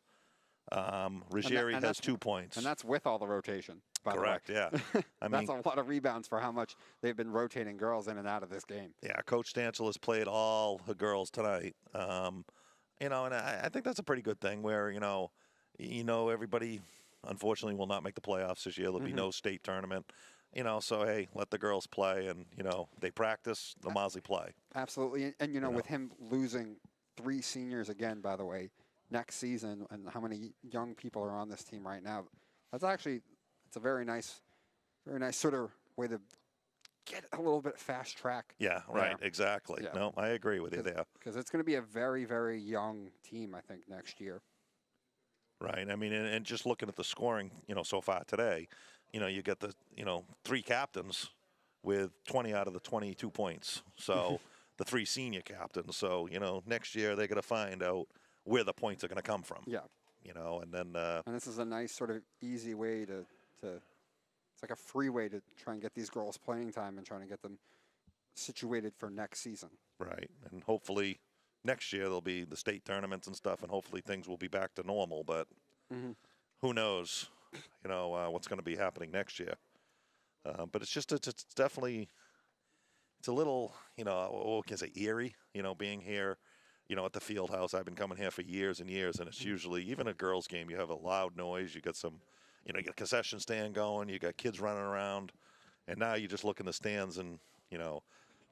Ruggieri has 2 points. And that's with all the rotation, by Correct, the way. yeah. I mean, that's a lot of rebounds for how much they've been rotating girls in and out of this game. Yeah, Coach Stanchel has played all the girls tonight. And I think that's a pretty good thing where, everybody, unfortunately, will not make the playoffs this year. There'll be no state tournament. So, hey, let the girls play, and, they practice, the Mosley play. Absolutely. And with him losing 3 seniors again, by the way, next season, and how many young people are on this team right now, it's a very nice sort of way to get a little bit fast track. Yeah, right, exactly. Yeah. No, I agree with you there. Because it's going to be a very, very young team, I think, next year. Right. I mean, and just looking at the scoring, so far today, you get the, 3 captains with 20 out of the 22 points. So the 3 senior captains. So, next year they're going to find out where the points are going to come from. Yeah. And then. And this is a nice sort of easy way to it's like a free way to try and get these girls playing time and trying to get them situated for next season. Right. And hopefully next year there'll be the state tournaments and stuff, and hopefully things will be back to normal. But who knows, what's going to be happening next year. But it's definitely, it's a little, what can I say, eerie, being here, at the field house. I've been coming here for years and years, and it's usually, even a girls' game, you have a loud noise. You got some, you get a concession stand going. You got kids running around. And now you just look in the stands and, I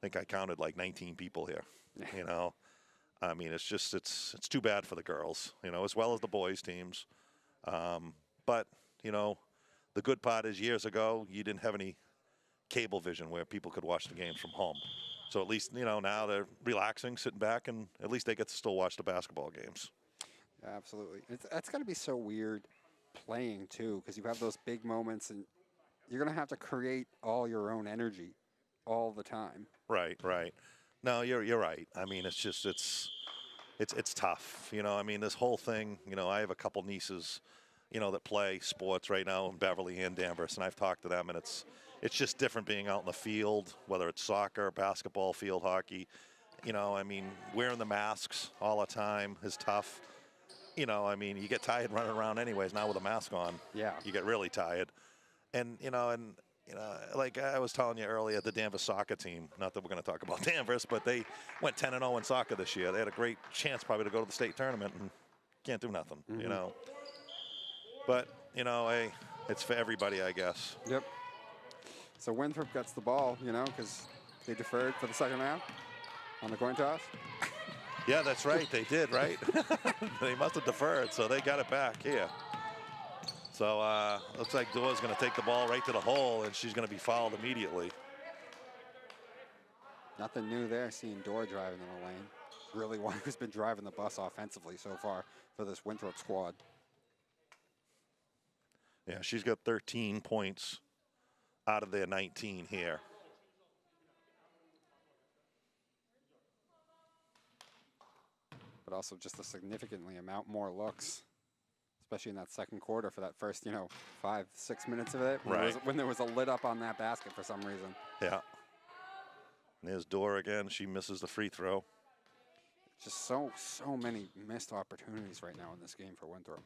think I counted like 19 people here, I mean, it's too bad for the girls, as well as the boys' teams. But, you know, the good part is years ago, you didn't have any cable vision where people could watch the games from home. So at least, you know, now they're relaxing, sitting back, and at least they get to still watch the basketball games. Absolutely. That's got to be so weird playing, too, because you have those big moments, and you're going to have to create all your own energy all the time. Right, right. No, you're right. I mean, it's just it's tough. You know, I mean, this whole thing. You know, I have a couple nieces, you know, that play sports right now in Beverly and Danvers, and I've talked to them, and it's just different being out in the field, whether it's soccer, basketball, field hockey. You know, I mean, wearing the masks all the time is tough. You know, I mean, you get tired running around anyways. Now with a mask on, Yeah. you get really tired. And like I was telling you earlier, the Danvers soccer team, not that we're going to talk about Danvers, but they went 10-0 in soccer this year. They had a great chance probably to go to the state tournament and can't do nothing, you know. But, you know, hey, it's for everybody, I guess. Yep. So Winthrop gets the ball, you know, because they deferred for the second half on the coin toss. Yeah, that's right. They did, right? They must have deferred, so they got it back here. So looks like Dora's going to take the ball right to the hole, and she's going to be fouled immediately. Nothing new there, seeing Dora driving in the lane. Really one who's been driving the bus offensively so far for this Winthrop squad. Yeah, she's got 13 points out of their 19 here. But also just a significantly amount more looks, especially in that second quarter for that first, 5-6 minutes of it. When there was a lid up on that basket for some reason. Yeah. And there's Dora again. She misses the free throw. Just so many missed opportunities right now in this game for Winthrop.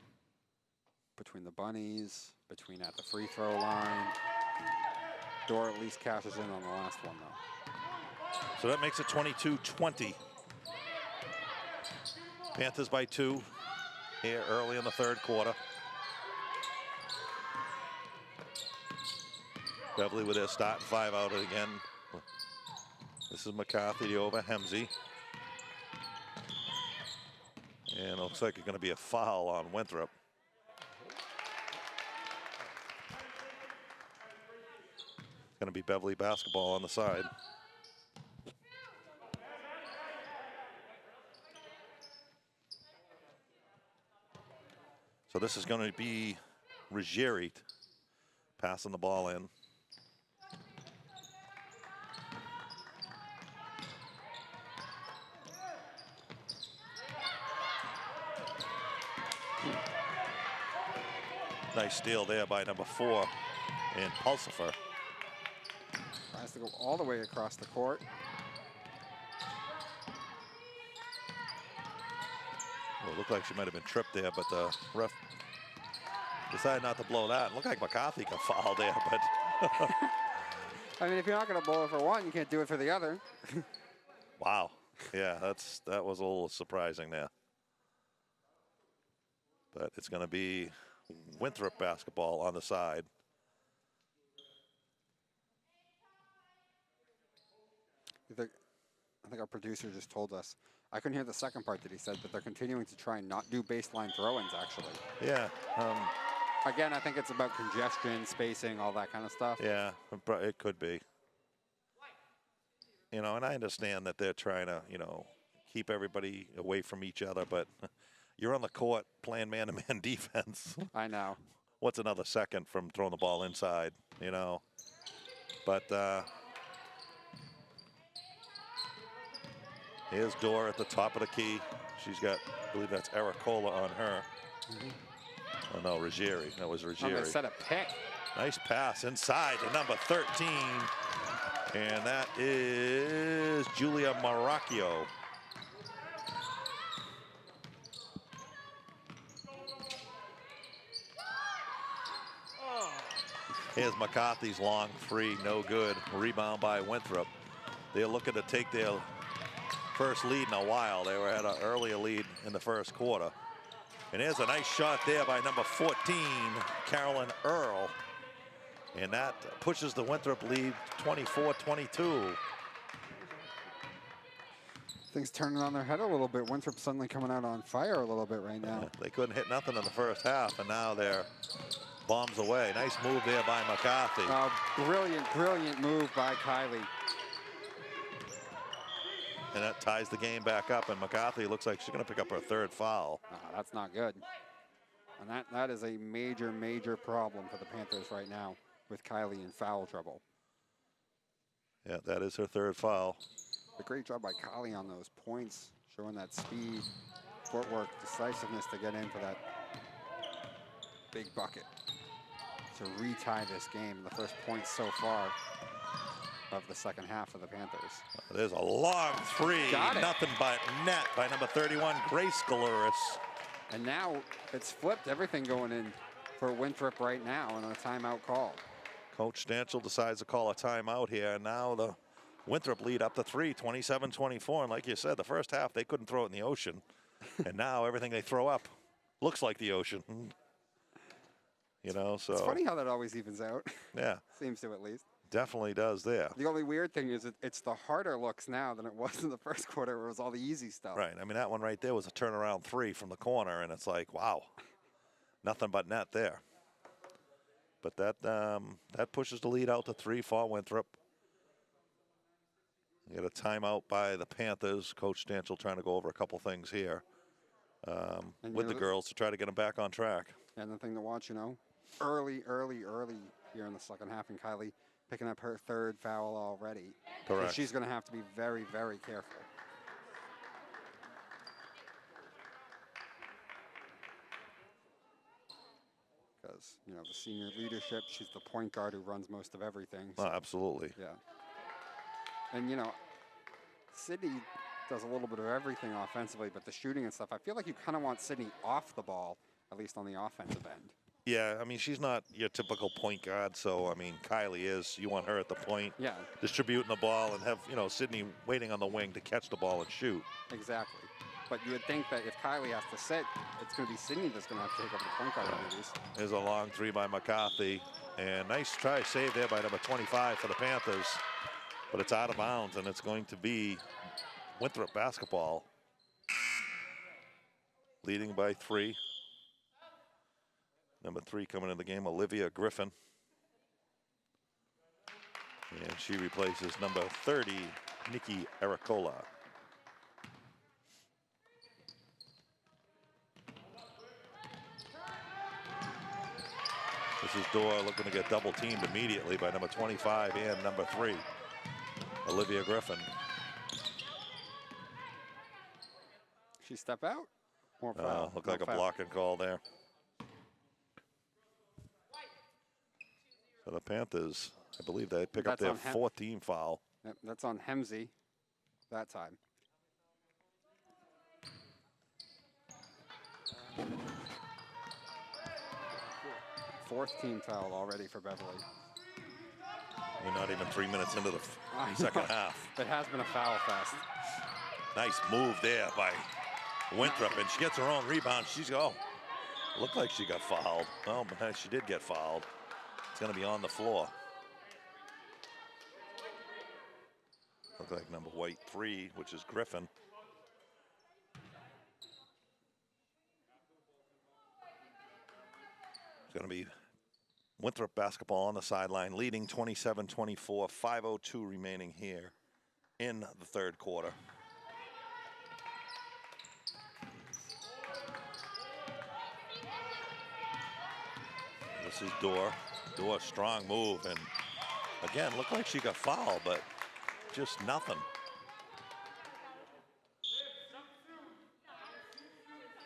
Between the bunnies, between at the free throw line. Dora at least cashes in on the last one, though. So that makes it 22-20. Panthers by 2 here early in the third quarter. Beverly with their starting 5 out again. This is McCarthy over Hemsey. And it looks like it's going to be a foul on Winthrop. It's going to be Beverly basketball on the side. So this is going to be Ruggieri passing the ball in. Nice steal there by number 4 in Pulsifer. Tries to go all the way across the court. Well, it looked like she might have been tripped there, but the ref decided not to blow that. It looked like McCarthy got fouled there, but I mean, if you're not going to blow it for one, you can't do it for the other. wow. Yeah, that was a little surprising there. But it's going to be Winthrop basketball on the side. I think our producer just told us. I couldn't hear the second part that he said, but they're continuing to try and not do baseline throw-ins, actually. Yeah. Again, I think it's about congestion, spacing, all that kind of stuff. Yeah, it could be. You know, and I understand that they're trying to, keep everybody away from each other, but you're on the court playing man-to-man defense. I know. What's another second from throwing the ball inside, But here's Dora at the top of the key. She's got, I believe that's Ericola on her. Oh, no, Ruggieri. That was Ruggieri. They set a pick. Nice pass inside to number 13. And that is Julia Maracchio. Here's McCarthy's long three, no good. Rebound by Winthrop. They're looking to take their first lead in a while. They were at an earlier lead in the first quarter. And there's a nice shot there by number 14, Carolyn Earl. And that pushes the Winthrop lead 24-22. Things turning on their head a little bit. Winthrop suddenly coming out on fire a little bit right now. They couldn't hit nothing in the first half, and now they're bombs away. Nice move there by McCarthy. Brilliant, brilliant move by Kylie. And that ties the game back up, and McCarthy looks like she's going to pick up her third foul. That's not good. And that is a major, major problem for the Panthers right now with Kylie in foul trouble. Yeah, that is her third foul. A great job by Kylie on those points, showing that speed, footwork, decisiveness to get in for that big bucket to retie this game. The first point so far of the second half of the Panthers. There's a long three. Got it. Nothing but net by number 31, Grace Galuris. And now it's flipped. Everything going in for Winthrop right now on a timeout call. Coach Stanchel decides to call a timeout here, and now the Winthrop lead up to 3, 27-24. And like you said, the first half, they couldn't throw it in the ocean. And now everything they throw up looks like the ocean. You know, so. It's funny how that always evens out. Yeah. Seems to, at least. Definitely does there. The only weird thing is it's the harder looks now than it was in the first quarter where it was all the easy stuff. Right. I mean, that one right there was a turnaround three from the corner, and it's like, wow, nothing but net there. But that pushes the lead out to 3 for Winthrop. You got a timeout by the Panthers. Coach Stanchel trying to go over a couple things here with the girls to try to get them back on track. And the thing to watch, you know, early here in the second half, and Kylie picking up her third foul already. Correct. So she's going to have to be very, very careful. Because, you know, the senior leadership, she's the point guard who runs most of everything. Oh, So, absolutely. yeah. And, you know, Sydney does a little bit of everything offensively, but the shooting and stuff, I feel like you kind of want Sydney off the ball, at least on the offensive end. Yeah, I mean, she's not your typical point guard, so, I mean, Kylie is. You want her at the point, Yeah, distributing the ball, and have, you know, Sydney waiting on the wing to catch the ball and shoot. exactly. But you would think that if Kylie has to sit, it's going to be Sydney that's going to have to take up the point guard duties. There's a long three by McCarthy, and nice try save there by number 25 for the Panthers, but it's out of bounds, and it's going to be Winthrop basketball, leading by 3. Number 3 coming in the game, Olivia Griffin. And she replaces number 30, Nikki Ericola. This is Dorr looking to get double teamed immediately by number 25 and number 3, Olivia Griffin. She step out? Or foul? Looked No, like a foul. blocking call there. So the Panthers, I believe they pick up That's their on Hem- 4th team foul. Yep, that's on Hemsey that time. Fourth team foul already for Beverly. We're not even 3 minutes into the I second know. half. It has been a foul fest. Nice move there by Winthrop, and she gets her own rebound. Looked like she got fouled. Oh, but she did get fouled. It's going to be on the floor. Look like number white 3, which is Griffin. It's going to be Winthrop basketball on the sideline, leading 27-24, 5:02 remaining here in the third quarter. This is Dorr. Dorr, strong move, and again, looked like she got fouled, but just nothing.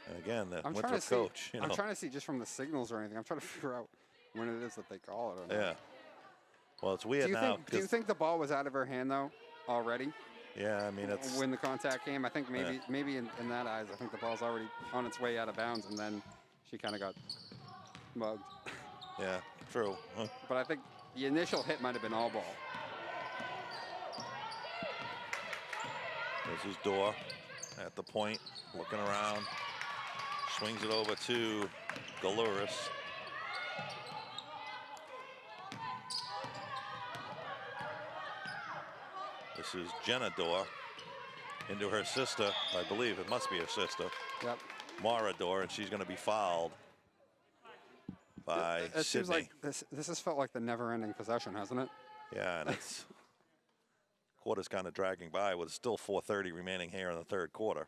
And again, the I'm trying Winthrop to see. coach, you know. I'm trying to see just from the signals or anything. I'm trying to figure out when it is that they call it. Or not. Yeah. Well, it's weird Do you now. think? Do you think the ball was out of her hand though already? Yeah, I mean, it's When the contact came, I think maybe in that eyes, I think the ball's already on its way out of bounds, and then she kind of got mugged. yeah, true. Huh. But I think the initial hit might have been all ball. This is Dorr at the point, looking around, swings it over to Galuris. This is Jenna Dorr. into her sister. I believe it must be her sister, Yep. Morador, and she's going to be fouled by It seems Sydney. like this has felt like the never-ending possession, hasn't it? Yeah, and it's quarter's kind of dragging by with still 4:30 remaining here in the third quarter.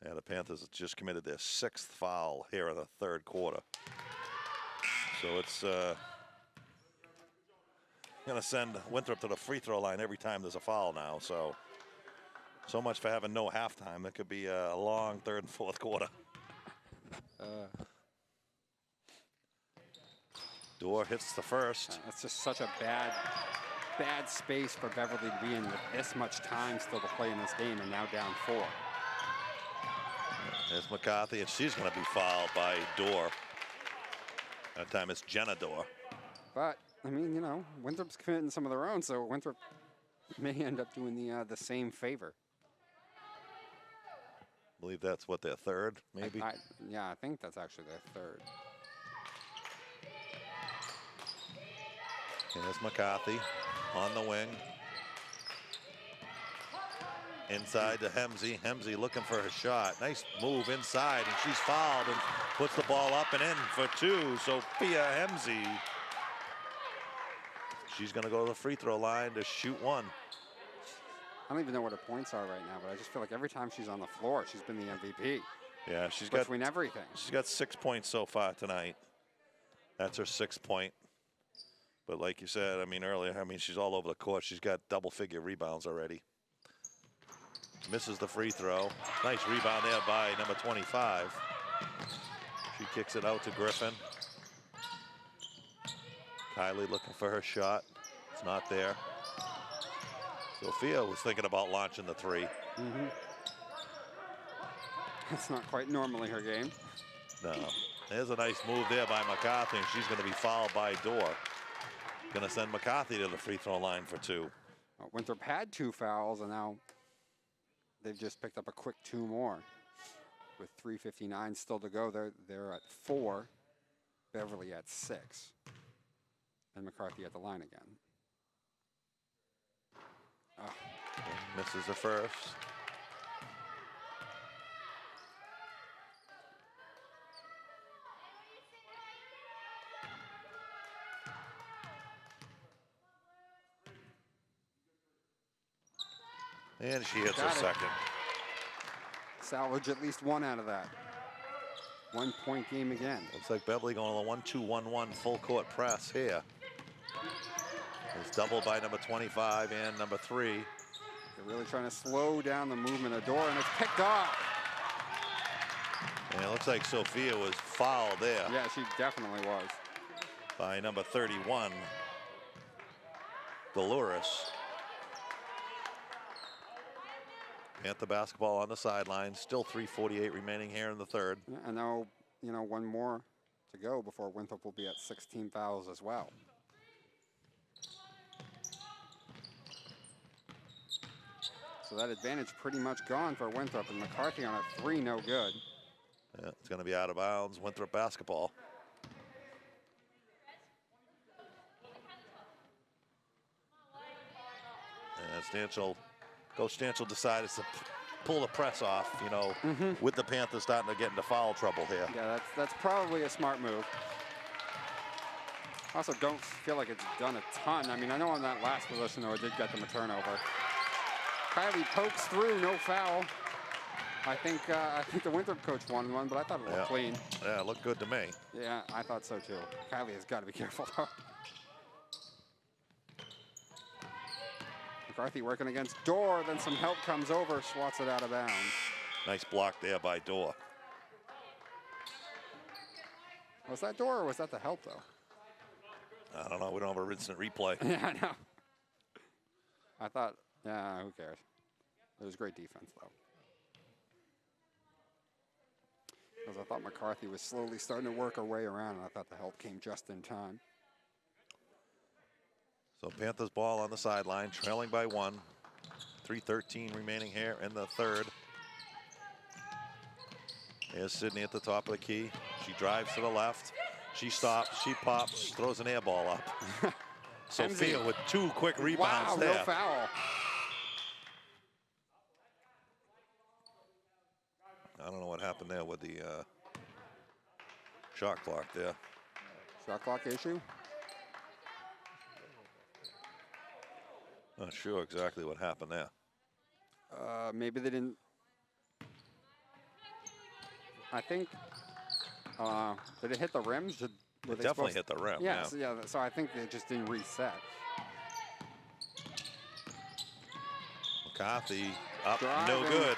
Yeah, the Panthers have just committed their 6th foul here in the third quarter. So it's going to send Winthrop to the free throw line every time there's a foul now. So much for having no halftime. It could be a long third and fourth quarter. Dorr hits the first. That's just such a bad space for Beverly to be in with this much time still to play in this game, and now down 4. There's McCarthy, and she's going to be fouled by Dorr. That time it's Jenna Dorr. But I mean, you know, Winthrop's committing some of their own, so Winthrop may end up doing the same favor. I believe that's what, their third, maybe? Yeah, I think that's actually their third. There's McCarthy on the wing. Inside to Hemsey. Hemsey looking for her shot. Nice move inside, and she's fouled and puts the ball up and in for 2. Sophia Hemsey. She's going to go to the free throw line to shoot 1. I don't even know what her points are right now, but I just feel like every time she's on the floor, she's been the MVP. Yeah, she's got between everything. She's got 6 points so far tonight. That's her 6th point. But like you said, I mean earlier, I mean she's all over the court. She's got double-figure rebounds already. Misses the free throw. Nice rebound there by number 25. She kicks it out to Griffin. Kylie looking for her shot. It's not there. Sophia was thinking about launching the 3. That's not quite normally her game. No. There's a nice move there by McCarthy, and she's going to be fouled by Dorr. Going to send McCarthy to the free throw line for 2. Winthrop had 2 fouls, and now they've just picked up a quick 2 more. With 3:59 still to go, they're at 4. Beverly at 6. And McCarthy at the line again. Oh. Misses the first. And she hits her second. Salvage at least 1 out of that. 1-point game again. Looks like Beverly going on a 1-2-1-1 full court press here. It's doubled by number 25 and number 3. They're really trying to slow down the movement of Dorr, and it's picked off. And it looks like Sophia was fouled there. Yeah, she definitely was. By number 31, Dolores. Panther basketball on the sideline. Still 3:48 remaining here in the third. Yeah, I know, you know, 1 more to go before Winthrop will be at 16 fouls as well. So that advantage pretty much gone for Winthrop, and McCarthy on a 3, no good. Yeah, it's going to be out of bounds. Winthrop basketball. And Coach Stanchel decided to pull the press off, you know, with the Panthers starting to get into foul trouble here. Yeah, that's probably a smart move. Also, don't feel like it's done a ton. I mean, I know on that last possession, though, it did get them a turnover. Kylie pokes through, no foul. I think the Winthrop coach won one, but I thought it looked clean. Yeah, it looked good to me. Yeah, I thought so too. Kylie has got to be careful though. McCarthy working against Dorr, then some help comes over, swats it out of bounds. Nice block there by Dorr. Was that Dorr or was that the help though? I don't know. We don't have a instant replay. Yeah, I know. I thought, yeah, who cares? It was great defense though. Because I thought McCarthy was slowly starting to work her way around, and I thought the help came just in time. So Panthers ball on the sideline, trailing by 1. 3:13 remaining here in the third. There's Sydney at the top of the key. She drives to the left. She stops, she pops, throws an air ball up. Sophia with 2 quick rebounds wow, there. no foul. I don't know what happened there with the shot clock there. Shot clock issue. Not sure exactly what happened there. Maybe they didn't. I think. Did it hit the rims? It definitely hit the rim. Yeah, so I think they just didn't reset. McCarthy up, Driving. no good.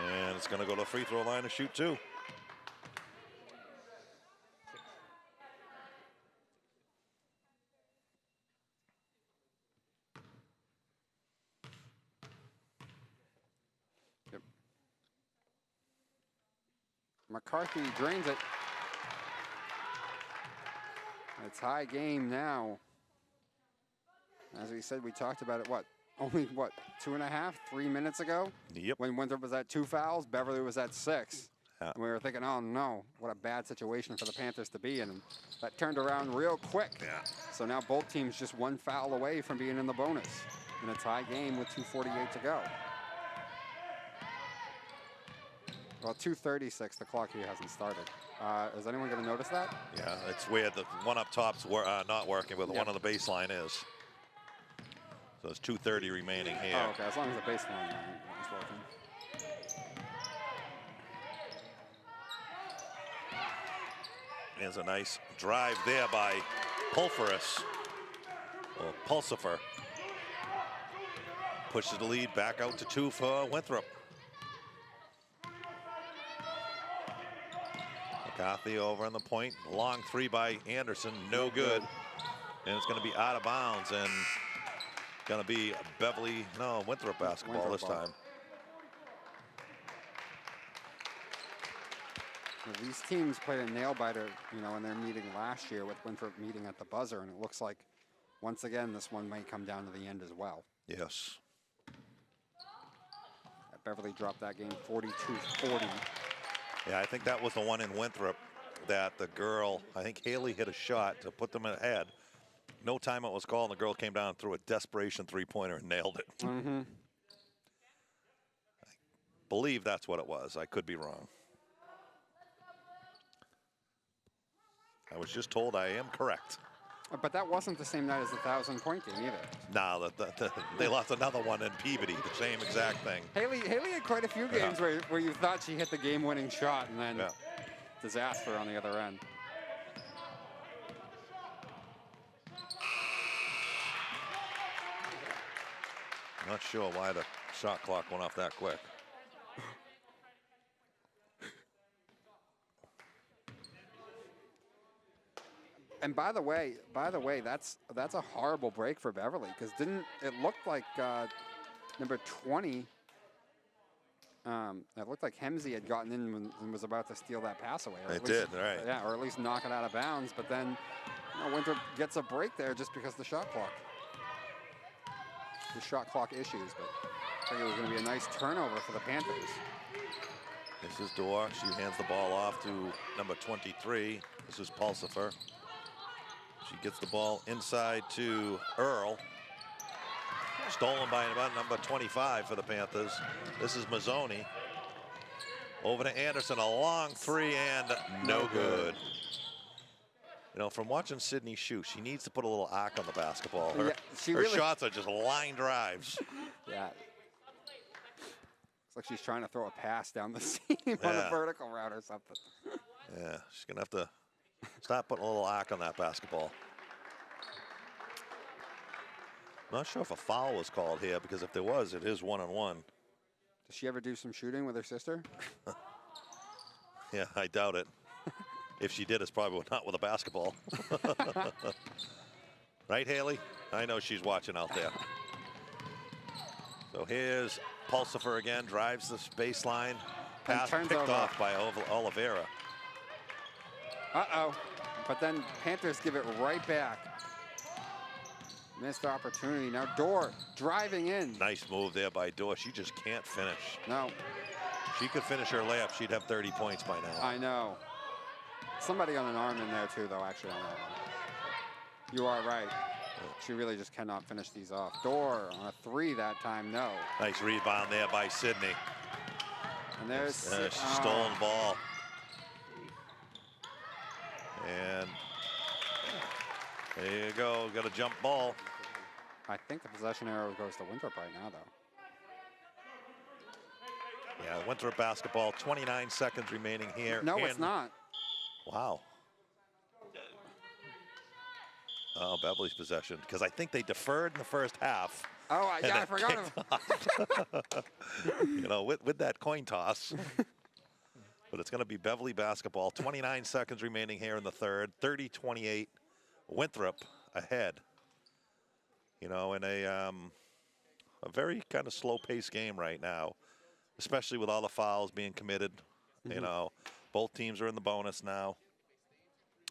And it's going to go to the free throw line to shoot 2. Yep. McCarthy drains it. It's high game now. As we said, we talked about it, only 2.5, 3 minutes ago? Yep. When Winthrop was at 2 fouls, Beverly was at 6. Yeah. And we were thinking, oh no, what a bad situation for the Panthers to be in. And that turned around real quick. Yeah. So now both teams just 1 foul away from being in the bonus. And a tie game with 2:48 to go. Well, 2:36, the clock here hasn't started. Is anyone going to notice that? Yeah, it's weird. The one up top's not working, but the one on the baseline is. So it's 2:30 remaining here. Oh, okay, as long as the baseline is working. There's a nice drive there by Pulsifer. Pushes the lead back out to 2 for Winthrop. McCarthy over on the point. Long 3 by Anderson, no good. And it's going to be out of bounds and going to be Winthrop basketball this time. Well, these teams played a nail biter, in their meeting last year with Winthrop meeting at the buzzer, and it looks like once again this one might come down to the end as well. Yes. Beverly dropped that game 42-40. Yeah, I think that was the one in Winthrop that the girl, I think Haley hit a shot to put them ahead. No timeout was called, and the girl came down and threw a desperation 3-pointer and nailed it. Mm-hmm. I believe that's what it was. I could be wrong. I was just told I am correct. But that wasn't the same night as the 1,000-point game either. No, they lost another one in Peabody, the same exact thing. Haley had quite a few games where you thought she hit the game-winning shot, and then disaster on the other end. Not sure why the shot clock went off that quick. And by the way, that's a horrible break for Beverly, because didn't it look like number 20? It looked like Hemsey had gotten in and was about to steal that pass away. It did, right? Yeah, or at least knock it out of bounds. But then Winthrop gets a break there just because of the shot clock. The shot clock issues, but I think it was going to be a nice turnover for the Panthers. This is Dorr. She hands the ball off to number 23. This is Pulsifer. She gets the ball inside to Earl. Stolen by about number 25 for the Panthers. This is Mazzoni. Over to Anderson, a long 3 and no good. From watching Sydney shoot, she needs to put a little arc on the basketball. Her really, shots are just line drives. Yeah. Looks like she's trying to throw a pass down the seam on a vertical route or something. Yeah, she's going to have to stop putting a little arc on that basketball. Not sure if a foul was called here, because if there was, it is 1-on-1. Does she ever do some shooting with her sister? Yeah, I doubt it. If she did, it's probably not with a basketball. Right, Haley? I know she's watching out there. So here's Pulsifer again, drives this baseline. Pass picked off by Oliveira. Uh-oh. But then Panthers give it right back. Missed opportunity. Now Dorr driving in. Nice move there by Dorr. She just can't finish. No. She could finish her layup. She'd have 30 points by now. I know. Somebody on an arm in there too, though. Actually, on that one. You are right. She really just cannot finish these off. Door on a 3 that time. No. Nice rebound there by Sydney. And there's stolen ball. And there you go. Got a jump ball. I think the possession arrow goes to Winthrop right now, though. Yeah, Winthrop basketball. 29 seconds remaining here. No, it's not. Wow. Oh, Beverly's possession, because I think they deferred in the first half. Oh, yeah, I forgot him. You know, with that coin toss. But it's going to be Beverly basketball. 29 seconds remaining here in the third. 30-28. Winthrop ahead. You know, in a very kind of slow-paced game right now, especially with all the fouls being committed. You know, both teams are in the bonus now.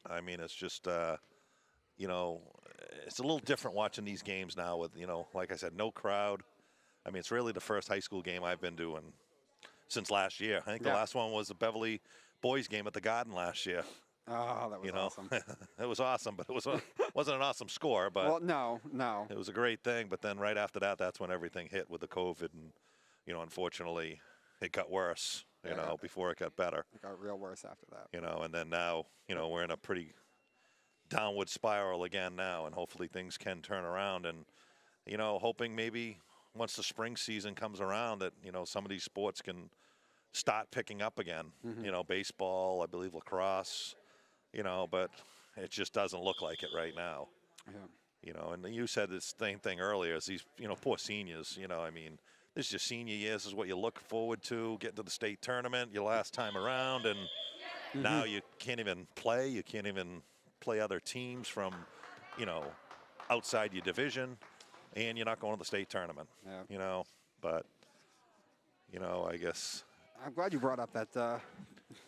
I mean, it's just, you know, it's a little different watching these games now with, you know, like I said, no crowd. I mean, it's really the first high school game I've been doing since last year. I think the last one was the Beverly boys game at the Garden last year. Oh, that was awesome. It was awesome, but it wasn't an awesome score. But well, no. It was a great thing. But then right after that, that's when everything hit with the COVID. And, you know, unfortunately, it got worse, you know, before it got better. It got real worse after that. You know, and then now, you know, we're in a pretty downward spiral again now. And hopefully things can turn around. And, you know, hoping maybe once the spring season comes around that, you know, some of these sports can start picking up again. You know, baseball, I believe lacrosse, you know, but it just doesn't look like it right now. Yeah. You know, and you said the same thing earlier, is these, you know, poor seniors, you know, I mean, this is your senior year. This is what you look forward to, getting to the state tournament, your last time around, and now you can't even play. You can't even play other teams from, you know, outside your division, and you're not going to the state tournament, you know, but, you know, I guess. I'm glad you brought up that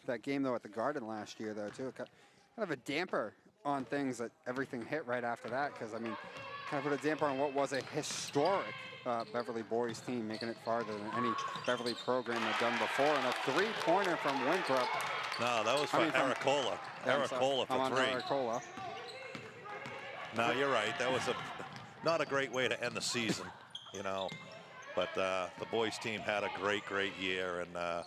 that game, though, at the Garden last year, though, too. Kind of a damper on things that everything hit right after that, because, I mean, kind of put a damper on what was a historic Beverly boys team, making it farther than any Beverly program had done before. And a three-pointer from Winthrop. No, that was from Aracola. Aracola for three. Aracola. No, you're right. That was not a great way to end the season, you know. But the boys team had a great year. And I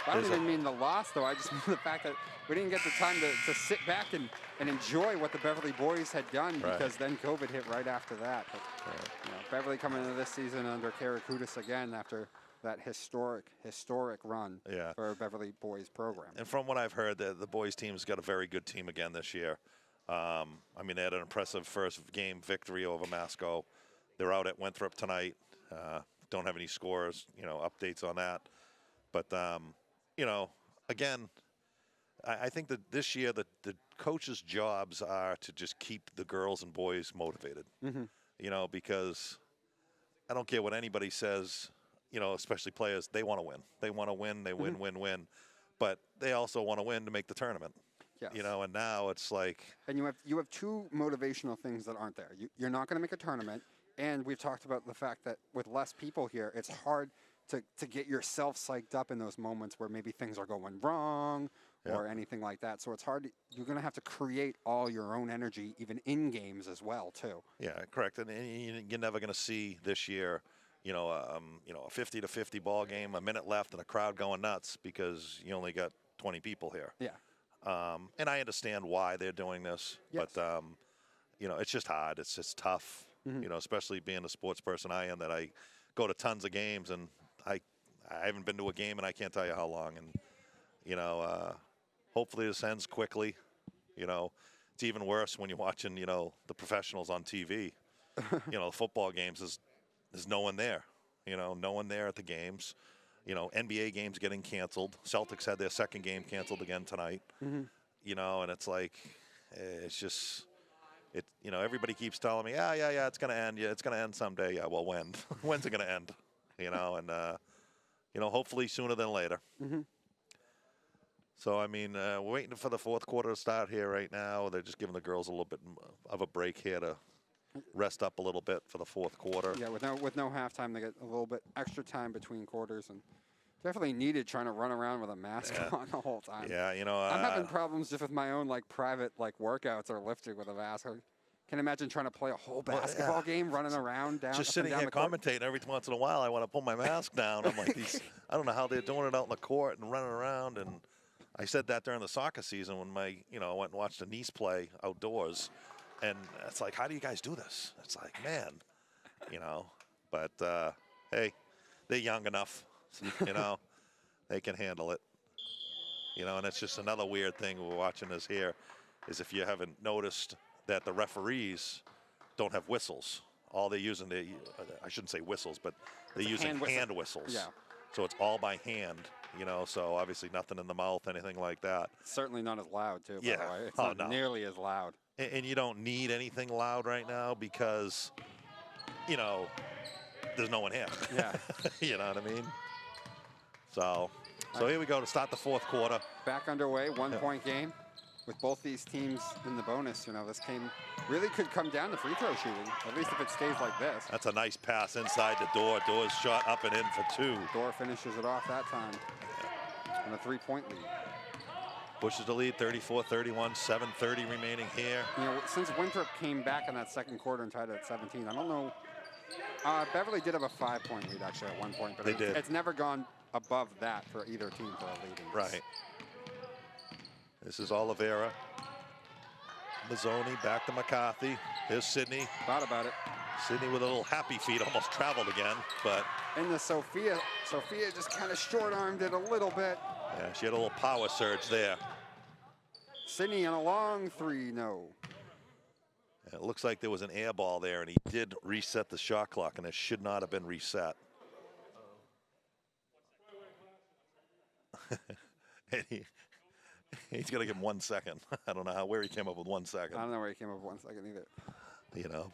don't even mean the loss, though. I just mean the fact that we didn't get the time to sit back and enjoy what the Beverly boys had done, because then COVID hit right after that. But, you know, Beverly coming into this season under Karakutis again after that historic run for Beverly boys program. And from what I've heard, the boys team's got a very good team again this year. I mean, they had an impressive first game victory over Masco. They're out at Winthrop tonight. Don't have any scores, you know, updates on that. But, you know, again, I think that this year the coaches' jobs are to just keep the girls and boys motivated, you know, because I don't care what anybody says, you know, especially players, they want to win. They want to win. They win. But they also want to win to make the tournament. Yes. You know, and now it's like. And you have two motivational things that aren't there. You're not going to make a tournament. And we've talked about the fact that with less people here, it's hard to get yourself psyched up in those moments where maybe things are going wrong or anything like that. So it's hard. You're going to have to create all your own energy, even in games as well, too. Yeah, correct. And you're never going to see this year, you know, a 50-50 ball game, a minute left, and a crowd going nuts because you only got 20 people here. Yeah. And I understand why they're doing this, but you know, it's just hard. It's just tough. You know, especially being the sports person I am, that I go to tons of games, and I haven't been to a game, and I can't tell you how long. And you know, hopefully this ends quickly. You know, it's even worse when you're watching, you know, the professionals on TV. You know, the football games, there's no one there. You know, no one there at the games. You know, NBA games getting canceled. Celtics had their second game canceled again tonight. You know, and it's like, it's just. You know, everybody keeps telling me, yeah, it's going to end. Yeah, it's going to end someday. Yeah, well, when? When's it going to end? You know, and, you know, hopefully sooner than later. So, I mean, we're waiting for the fourth quarter to start here right now. They're just giving the girls a little bit of a break here to rest up a little bit for the fourth quarter. Yeah, with no halftime, they get a little bit extra time between quarters. And Definitely needed trying to run around with a mask on the whole time. Yeah, you know. I'm having problems just with my own like private like workouts or lifting with a mask. I can imagine trying to play a whole basketball game running around down. Just up sitting and down here the court. commentating every once in a while, I want to pull my mask down. I'm like, I don't know how they're doing it out in the court and running around. And I said that during the soccer season when I went and watched a niece play outdoors. And it's like, how do you guys do this? It's like, man, but hey, they're young enough, they can handle it. And it's just another weird thing we're watching this here is if you haven't noticed that the referees don't have whistles. All they're using, I shouldn't say whistles, but they're using hand whistles. Yeah. So it's all by hand, so obviously nothing in the mouth, anything like that. Certainly not as loud, too, by Yeah. the way. It's Oh, not no. nearly as loud. And you don't need anything loud right now because, there's no one here. Yeah. You know what I mean? So here we go to start the fourth quarter. Back underway, 1-point game. With both these teams in the bonus, this game really could come down to free throw shooting, at least if it stays like this. That's a nice pass inside the door. Door's shot up and in for two. Door finishes it off that time. And a 3-point lead. Pushes the lead, 34-31, 7:30 remaining here. Since Winthrop came back in that second quarter and tied it at 17, I don't know. Beverly did have a 5-point lead actually at one point, but it's never gone above that for either team for a lead. Right. This is Oliveira. Mazzoni back to McCarthy. Here's Sydney. Thought about it. Sydney with a little happy feet, almost traveled again, but. And the Sophia just kind of short-armed it a little bit. Yeah, she had a little power surge there. Sydney on a long three, no. It looks like there was an air ball there, and he did reset the shot clock, and it should not have been reset. And he's going to give him 1 second. I don't know where he came up with 1 second. I don't know where he came up with 1 second either.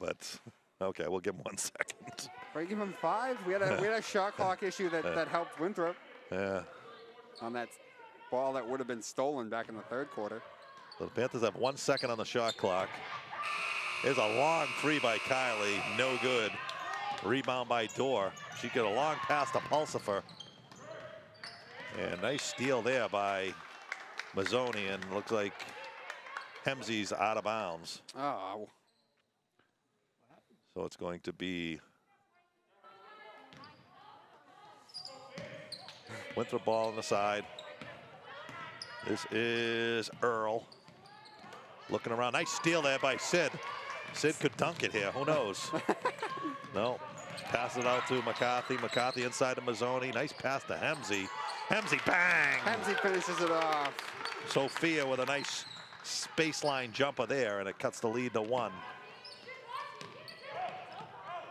But okay, we'll give him 1 second. Or you give him 5? We had a shot clock issue that helped Winthrop. Yeah. On that ball that would have been stolen back in the third quarter. So the Panthers have 1 second on the shot clock. There's a long three by Kylie, no good. Rebound by Dorr. She got a long pass to Pulsifer. And nice steal there by Mazzoni, and looks like Hemsey's out of bounds. Oh. So it's going to be Winthrop ball on the side. This is Earl. Looking around. Nice steal there by Sid. Sid could dunk it here. Who knows? No. Pass it out to McCarthy. McCarthy inside to Mazzoni. Nice pass to Hemsey. Hemsey, bang! Hemsey finishes it off. Sophia with a nice baseline jumper there, and it cuts the lead to 1.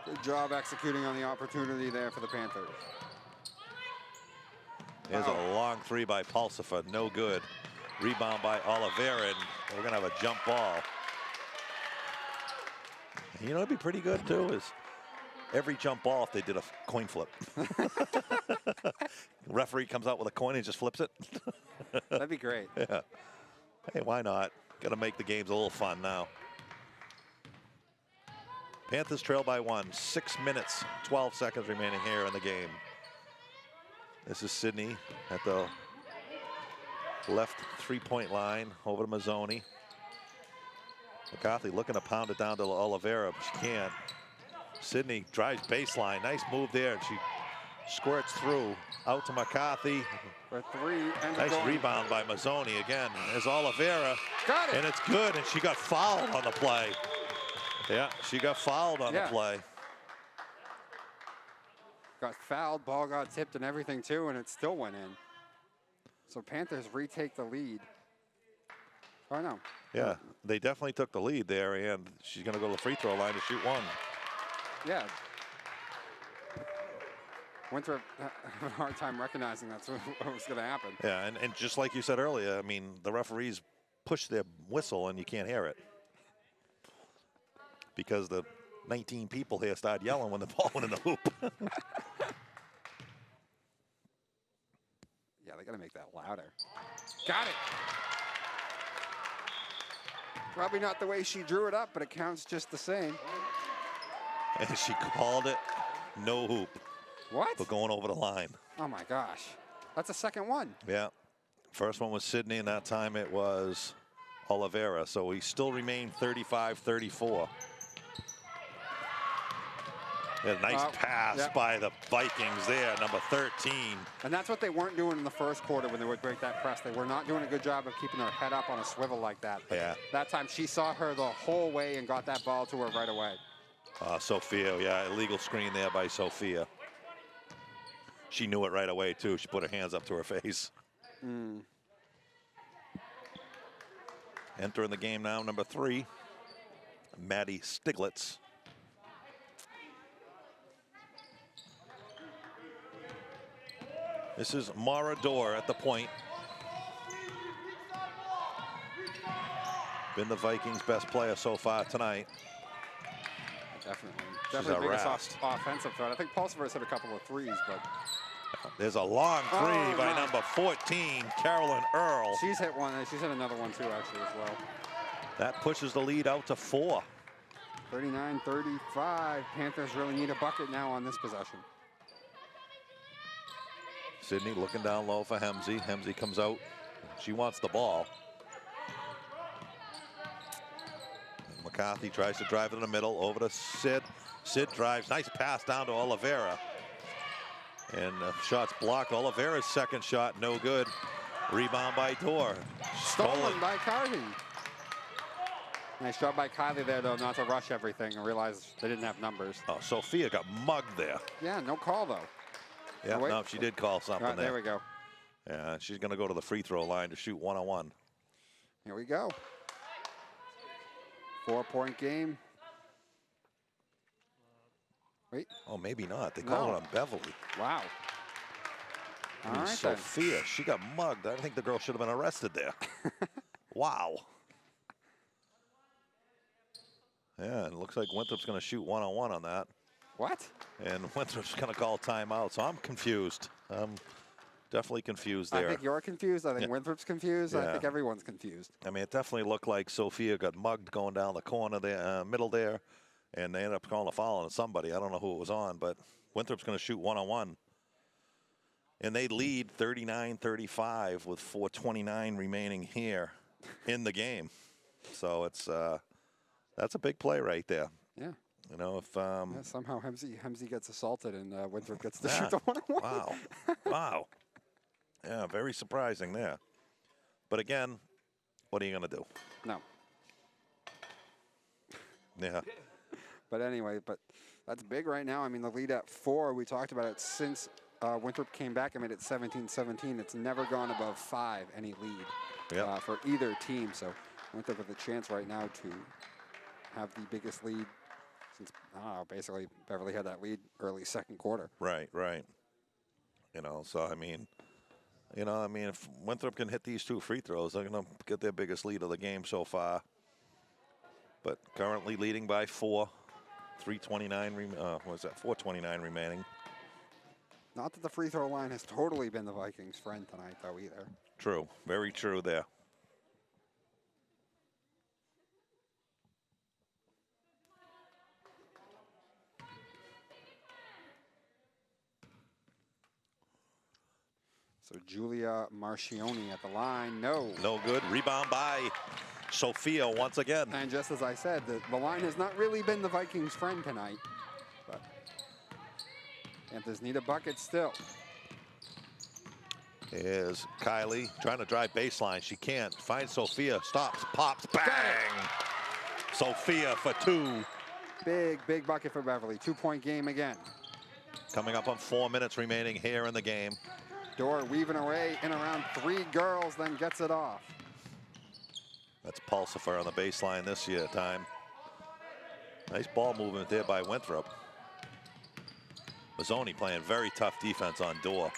Good job executing on the opportunity there for the Panthers. There's a long three by Pulsifer, no good. Rebound by Oliveira, and we're gonna have a jump ball. It'd be pretty good too, is every jump ball if they did a coin flip. Referee comes out with a coin and just flips it. That'd be great. Yeah. Hey, why not? Gotta make the games a little fun now. Panthers trail by 1. 6 minutes, 12 seconds remaining here in the game. This is Sydney at the left 3-point line over to Mazzoni. McCarthy looking to pound it down to Oliveira, but she can't. Sydney drives baseline. Nice move there. And she squirts through out to McCarthy. For 3. Nice rebound by Mazzoni again. There's Oliveira. Got it. And it's good. And she got fouled on the play. Yeah, she got fouled on the play. Got fouled, ball got tipped and everything too, and it still went in. So Panthers retake the lead. Oh, no. Yeah, they definitely took the lead there, and she's going to go to the free throw line to shoot 1. Yeah. Winthrop had a hard time recognizing that's what was going to happen. Yeah, and just like you said earlier, I mean, the referees push their whistle and you can't hear it. Because the 19 people here started yelling when the ball went in the hoop. Yeah, they got to make that louder. Got it. Probably not the way she drew it up, but it counts just the same. And she called it no hoop. What? For going over the line. Oh, my gosh. That's a second one. Yeah. First one was Sydney, and that time it was Oliveira. So we still remain 35-34. A nice pass by the Vikings there, number 13. And that's what they weren't doing in the first quarter when they would break that press. They were not doing a good job of keeping their head up on a swivel like that. Yeah. That time she saw her the whole way and got that ball to her right away. Sophia, yeah, illegal screen there by Sophia. She knew it right away, too. She put her hands up to her face. Entering the game now, number 3, Maddie Stiglitz. This is Mara Dorr at the point. Been the Vikings' best player so far tonight. Definitely. She's Definitely a biggest rast. offensive threat. I think Pulsiver's hit a couple of threes, but there's a long three by number 14, Carolyn Earl. She's hit one. She's hit another one, too, actually, as well. That pushes the lead out to 4. 39-35. Panthers really need a bucket now on this possession. Sydney looking down low for Hemsey. Hemsey comes out. She wants the ball. And McCarthy tries to drive it in the middle over to Sid. Sid drives. Nice pass down to Oliveira. And shots blocked. Oliveira's second shot, no good. Rebound by Dorr. Stolen by Carvey. Nice job by Kylie there, though, not to rush everything and realize they didn't have numbers. Oh, Sophia got mugged there. Yeah, no call, though. Yeah, no, she did call something there. There we go. Yeah, she's going to go to the free throw line to shoot one-on-one. Here we go. 4-point game. Wait. Oh, maybe not. They call it on Beverly. Wow. All right, Sophia, then. she got mugged. I think the girl should have been arrested there. Wow. Yeah, and it looks like Winthrop's going to shoot one-on-one on that. What? And Winthrop's going to call timeout, so I'm confused. I'm definitely confused there. I think you're confused. I think Winthrop's confused. Yeah. I think everyone's confused. I mean, it definitely looked like Sophia got mugged going down the corner there, middle there, and they ended up calling a foul on somebody. I don't know who it was on, but Winthrop's going to shoot one-on-one. And they lead 39-35 with 4:29 remaining here in the game. So it's that's a big play right there. Yeah. You know, if somehow Hemsey gets assaulted and Winthrop gets to shoot the one-on-one. Wow. Wow. Yeah, very surprising there. But again, what are you going to do? No. Yeah. But anyway, that's big right now. I mean, the lead at 4, we talked about it since Winthrop came back and made it 17-17. It's never gone above 5, any lead for either team. So Winthrop with a chance right now to have the biggest lead since, basically Beverly had that lead early second quarter. Right, right. You know, so I mean, if Winthrop can hit these 2 free throws, they're going to get their biggest lead of the game so far. But currently leading by 4. 4:29 remaining. Not that the free throw line has totally been the Vikings' friend tonight, though, either. True. Very true there. So Julia Marchioni at the line. No. No good. Rebound by Sophia once again. And just as I said, the line has not really been the Vikings' friend tonight. But Panthers need a bucket still. Is Kylie trying to drive baseline. She can't. Finds Sophia. Stops. Pops. Bang! Sophia for 2. Big bucket for Beverly. 2-point game again. Coming up on 4 minutes remaining here in the game. Dorr weaving away in around 3 girls, then gets it off. That's Pulsifer on the baseline this time. Nice ball movement there by Winthrop. Mazzoni playing very tough defense on Dorr.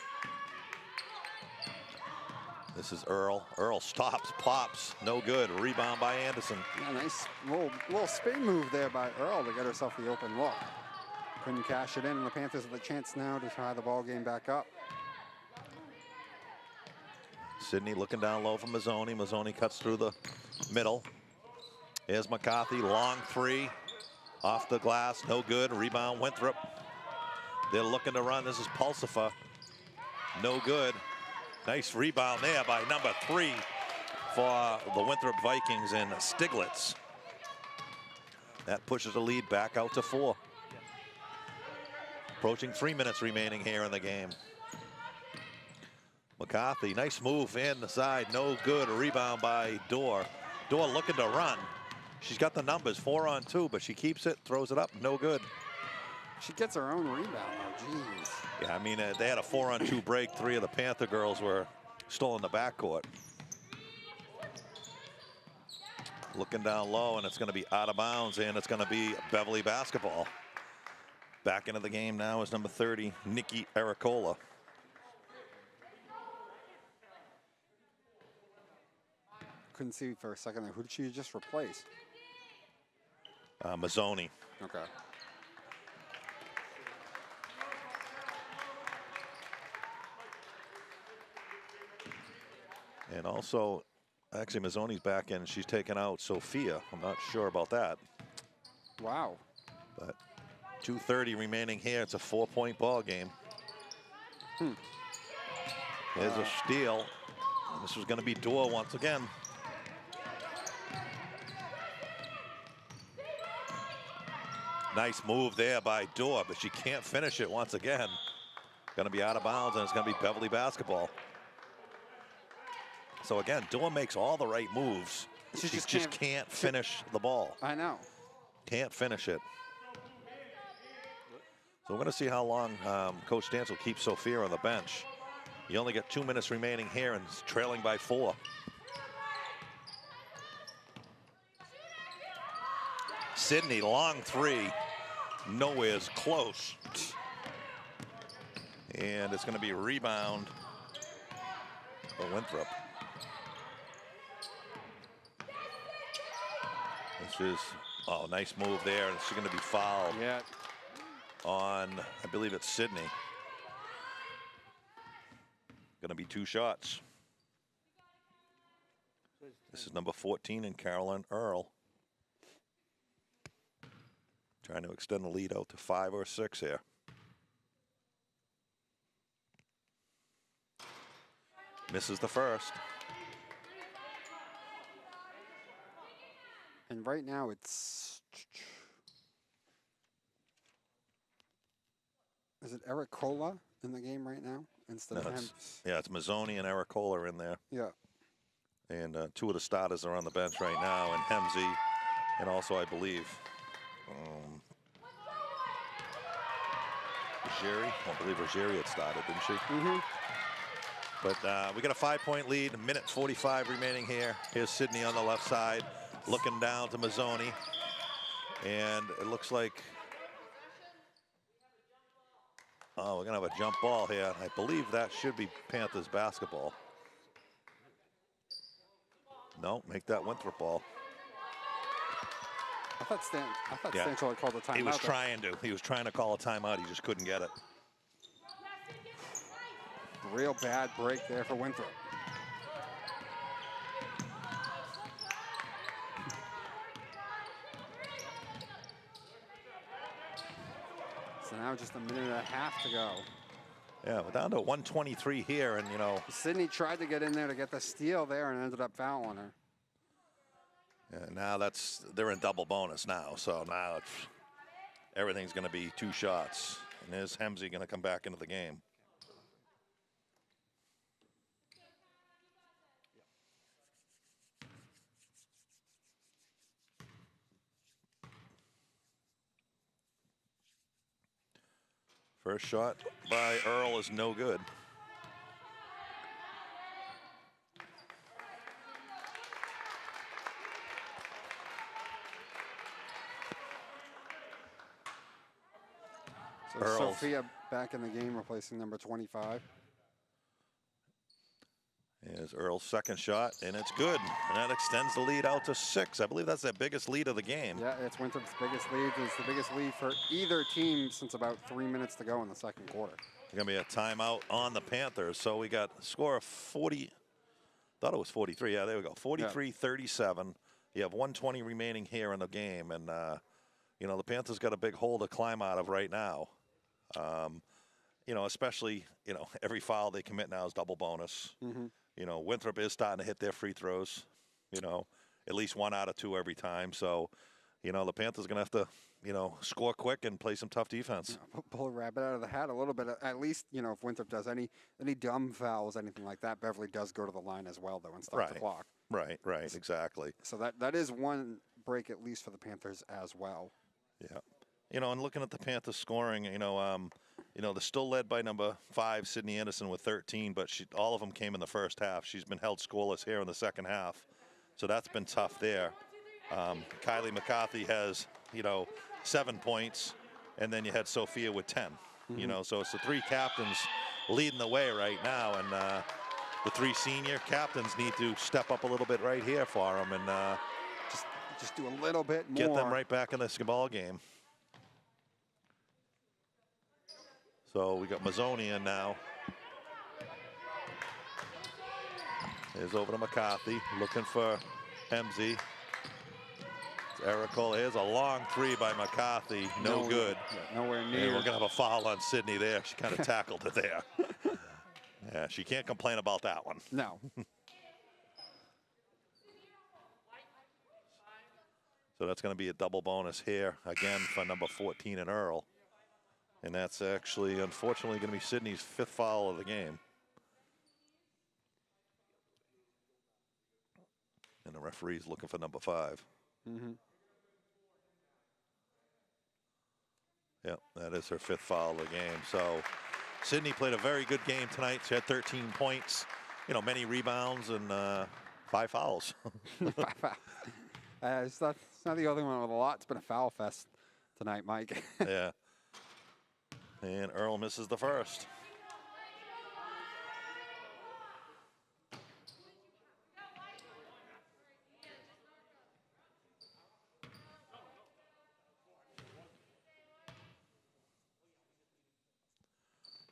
This is Earl. Earl stops, pops, no good. Rebound by Anderson. Yeah, nice little spin move there by Earl to get herself the open look. Couldn't cash it in, and the Panthers have a chance now to try the ball game back up. Sydney looking down low for Mazzoni. Mazzoni cuts through the middle. Here's McCarthy, long 3. Off the glass, no good. Rebound, Winthrop. They're looking to run. This is Pulsifer. No good. Nice rebound there by number 3 for the Winthrop Vikings and Stiglitz. That pushes the lead back out to 4. Approaching 3 minutes remaining here in the game. McCarthy, nice move in the side, no good. A rebound by Dorr. Dorr looking to run. She's got the numbers, 4 on 2, but she keeps it, throws it up, no good. She gets her own rebound, though, jeez. Yeah, I mean, they had a 4 on 2 break. 3 of the Panther girls were still in the backcourt. Looking down low, and it's going to be out of bounds, and it's going to be Beverly basketball. Back into the game now is number 30, Nikki Aracola. Couldn't see for a second there. Who did she just replace? Mazzoni. Okay. And also, actually, Mazzoni's back in. She's taken out Sophia. I'm not sure about that. Wow. But 2:30 remaining here. It's a 4-point ball game. There's a steal. And this was going to be Dorr once again. Nice move there by Dorr, but she can't finish it once again. Going to be out of bounds, and it's going to be Beverly basketball. So again, Dorr makes all the right moves. She just can't finish the ball. I know. Can't finish it. So we're going to see how long Coach Stantz will keep Sophia on the bench. You only get 2 minutes remaining here and it's trailing by 4. Sydney, long 3. Nowhere's close. And it's going to be a rebound for Winthrop. This is, oh, nice move there. And she's going to be fouled on, I believe it's Sydney. Going to be 2 shots. This is number 14 in Carolyn Earl. Trying to extend the lead out to 5 or 6 here. Misses the first. And right now it's... Is it Aracola in the game right now instead of him? Yeah, it's Mazzoni and Aracola in there. Yeah. And 2 of the starters are on the bench right now, and Hemsey, and also I believe Ruggieri. I believe Ruggieri had started, didn't she? But we got a 5-point lead. 1:45 remaining here. Here's Sydney on the left side, looking down to Mazzoni, and it looks like, oh, we're gonna have a jump ball here. I believe that should be Panthers basketball. No, make that Winthrop ball. I thought Stanchel had called a timeout. He was trying to. He was trying to call a timeout. He just couldn't get it. Real bad break there for Winthrop. So now just a minute and a half to go. Yeah, we're down to 123 here, and you know. Sydney tried to get in there to get the steal there and ended up fouling her. Yeah, now they're in double bonus now, so now everything's going to be 2 shots. And there's Hemsey going to come back into the game. First shot by Earl is no good. So Sophia back in the game, replacing number 25. Here's Earl's second shot, and it's good. And that extends the lead out to 6. I believe that's their biggest lead of the game. Yeah, it's Winthrop's biggest lead. It's the biggest lead for either team since about 3 minutes to go in the second quarter. There's going to be a timeout on the Panthers. So we got a score of 40. Thought it was 43. Yeah, there we go. 43-37. You have 120 remaining here in the game. And, you know, the Panthers got a big hole to climb out of right now. you know, especially, you know, every foul they commit now is double bonus. Mm-hmm. You know, Winthrop is starting to hit their free throws, you know, at least 1 out of 2 every time. So, you know, the Panthers going to have to, you know, score quick and play some tough defense. Pull a rabbit out of the hat a little bit. At least, you know, if Winthrop does any dumb fouls, anything like that, Beverly does go to the line as well, though, and start the clock. Right, exactly. So that is one break, at least for the Panthers as well. Yeah. You know, and looking at the Panthers scoring, you know, they're still led by number 5, Sydney Anderson, with 13, but all of them came in the first half. She's been held scoreless here in the second half. So that's been tough there. Kylie McCarthy has, you know, 7 points, and then you had Sophia with 10. You know, so it's the 3 captains leading the way right now, and the 3 senior captains need to step up a little bit right here for them and just do a little bit more. Get them right back in this ball game. So we got Mazzoni in now. Here's over to McCarthy, looking for Hemsey. Eric, here's a long 3 by McCarthy, no good. Yeah, nowhere near. And we're gonna have a foul on Sydney there. She kind of tackled it there. Yeah, she can't complain about that one. No. So that's going to be a double bonus here again for number 14 and Earl. And that's actually, unfortunately, going to be Sydney's 5th foul of the game. And the referee's looking for number 5. Mm-hmm. Yep, that is her 5th foul of the game. So Sydney played a very good game tonight. She had 13 points, you know, many rebounds and 5 fouls. It's not the only one with a lot. It's been a foul fest tonight, Mike. Yeah. And Earl misses the first.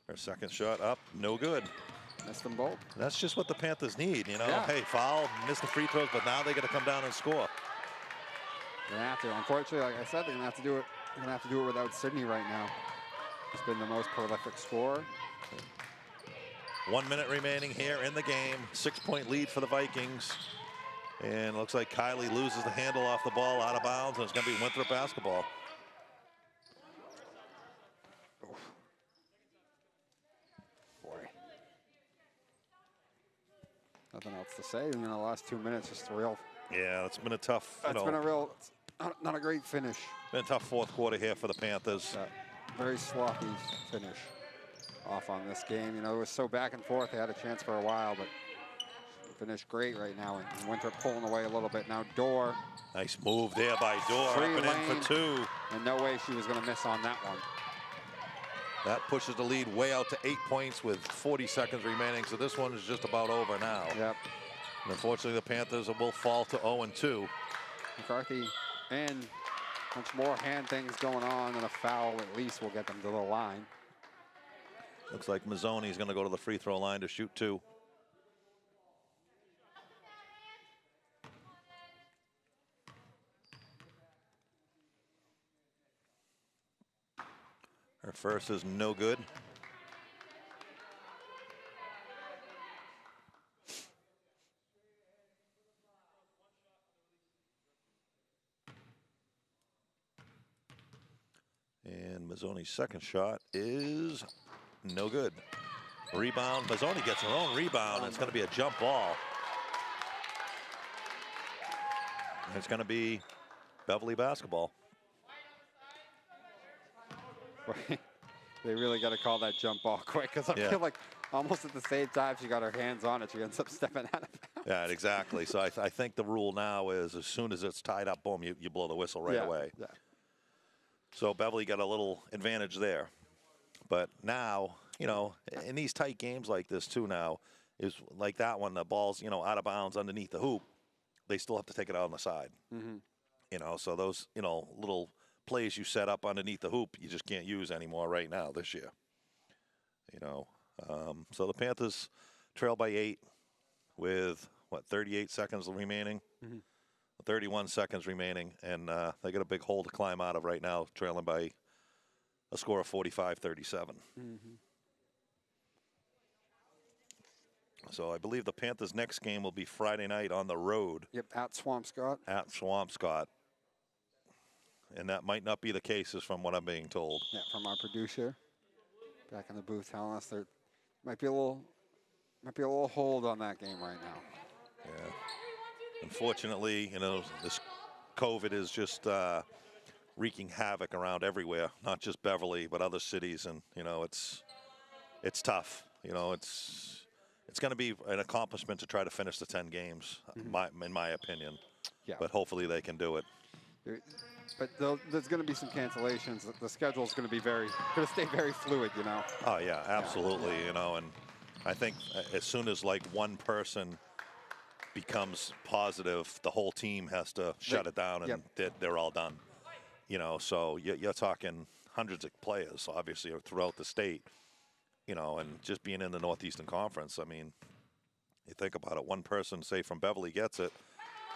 Her second shot up, no good. Missed them both. That's just what the Panthers need, you know. Yeah. Hey, foul, miss the free throws, but now they got to come down and score. They're gonna have to. Unfortunately, like I said, they're gonna have to do it. They're gonna have to do it without Sydney right now. He's been the most prolific scorer. 1 minute remaining here in the game. 6-point lead for the Vikings. And looks like Kylie loses the handle off the ball out of bounds, and it's going to be Winthrop basketball. Boy. Nothing else to say. In the last 2 minutes, just a real. Yeah, it's been a tough, It's been a real. Not a great finish. been a tough 4th quarter here for the Panthers. Very sloppy finish off on this game. You know, it was so back and forth. They had a chance for a while, but finished great right now. And Winthrop pulling away a little bit. Now Dorr. Nice move there by Dorr. Up and in for 2. And no way she was going to miss on that one. That pushes the lead way out to 8 points with 40 seconds remaining. So this one is just about over now. Yep. And unfortunately, the Panthers will fall to 0-2. McCarthy and much more hand things going on, and a foul at least will get them to the line. Looks like Mazzoni's going to go to the free throw line to shoot 2. Her first is no good. And Mazzoni's second shot is no good. Rebound. Mazzoni gets her own rebound. It's going to be a jump ball. And it's going to be Beverly basketball. They really got to call that jump ball quick, because I feel like almost at the same time she got her hands on it, she ends up stepping out of bounds. Yeah, exactly. So I think the rule now is as soon as it's tied up, boom, you blow the whistle right away. Yeah. So Beverly got a little advantage there. But now, you know, in these tight games like this too now, is like that one, the ball's, you know, out of bounds underneath the hoop, they still have to take it out on the side. Mm-hmm. You know, so those, you know, little plays you set up underneath the hoop, you just can't use anymore right now this year. You know, so the Panthers trail by 8 with, 38 seconds remaining? Mm-hmm. 31 seconds remaining, and they got a big hole to climb out of right now, trailing by a score of 45-37. Mm-hmm. So I believe the Panthers' next game will be Friday night on the road Yep, at Swampscott. at Swampscott. And that might not be the case, is from what I'm being told. Yeah, from our producer back in the booth telling us there might be a little hold on that game right now. Yeah. Unfortunately, this COVID is just wreaking havoc around everywhere, not just Beverly, but other cities. And, it's tough. It's going to be an accomplishment to try to finish the 10 games, in my opinion. Yeah. But hopefully they can do it. But there's going to be some cancellations. The schedule is going to stay very fluid, Oh, yeah, absolutely. And I think as soon as like one person becomes positive, the whole team has to shut it down, and they're all done. So you're talking hundreds of players, obviously, throughout the state. And just being in the Northeastern Conference, I mean, you think about it, one person, say, from Beverly gets it,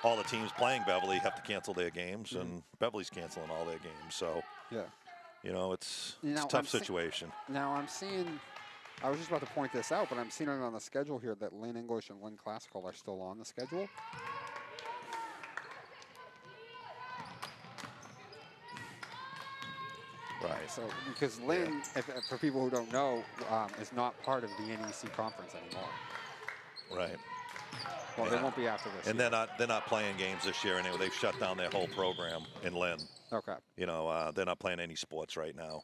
all the teams playing Beverly have to cancel their games, and Beverly's canceling all their games. So, it's a tough situation. Now I'm seeing, I was just about to point this out, but I'm seeing it on the schedule here that Lynn English and Lynn Classical are still on the schedule. Right. So, because Lynn, for people who don't know, is not part of the NEC conference anymore. Right. Well, they won't be after this. And they're not playing games this year anyway. They've shut down their whole program in Lynn. Okay. They're not playing any sports right now.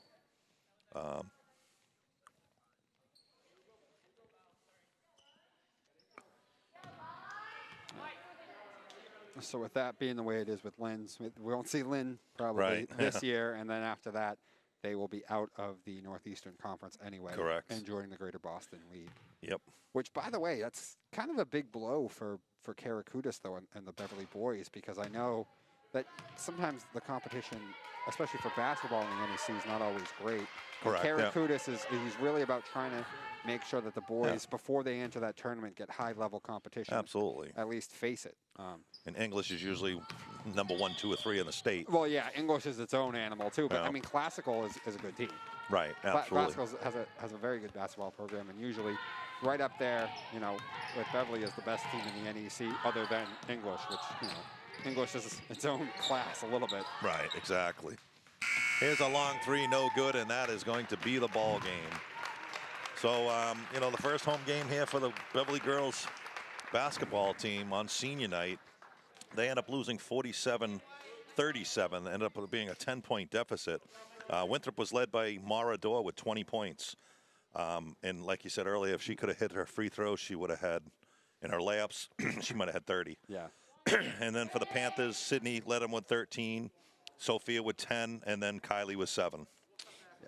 So with that being the way it is with Lynn's, we won't see Lynn probably this year, and then after that, they will be out of the Northeastern Conference anyway. Correct. And joining the Greater Boston League. Yep. Which, by the way, that's kind of a big blow for Karakutis, though, and the Beverly boys, because I know that sometimes the competition, especially for basketball in the NEC, is not always great. Correct. Karakutis he's really about trying to make sure that the boys, before they enter that tournament, get high-level competition. Absolutely. At least face it. And English is usually number 1, 2, or 3 in the state. Well, yeah, English is its own animal, too. But, I mean, Classical is a good team. Right, absolutely. Classical has a very good basketball program, and usually right up there, with Beverly as the best team in the NEC, other than English, which, English is its own class a little bit. Right, exactly. Here's a long three, no good, and that is going to be the ball game. So, the first home game here for the Beverly girls basketball team on senior night, they end up losing 47-37, ended up being a 10-point deficit. Winthrop was led by Mara Dorr with 20 points. And like you said earlier, if she could have hit her free throws, she would have had, in her layups, she might have had 30. Yeah. And then for the Panthers, Sydney led them with 13, Sophia with 10, and then Kylie with 7.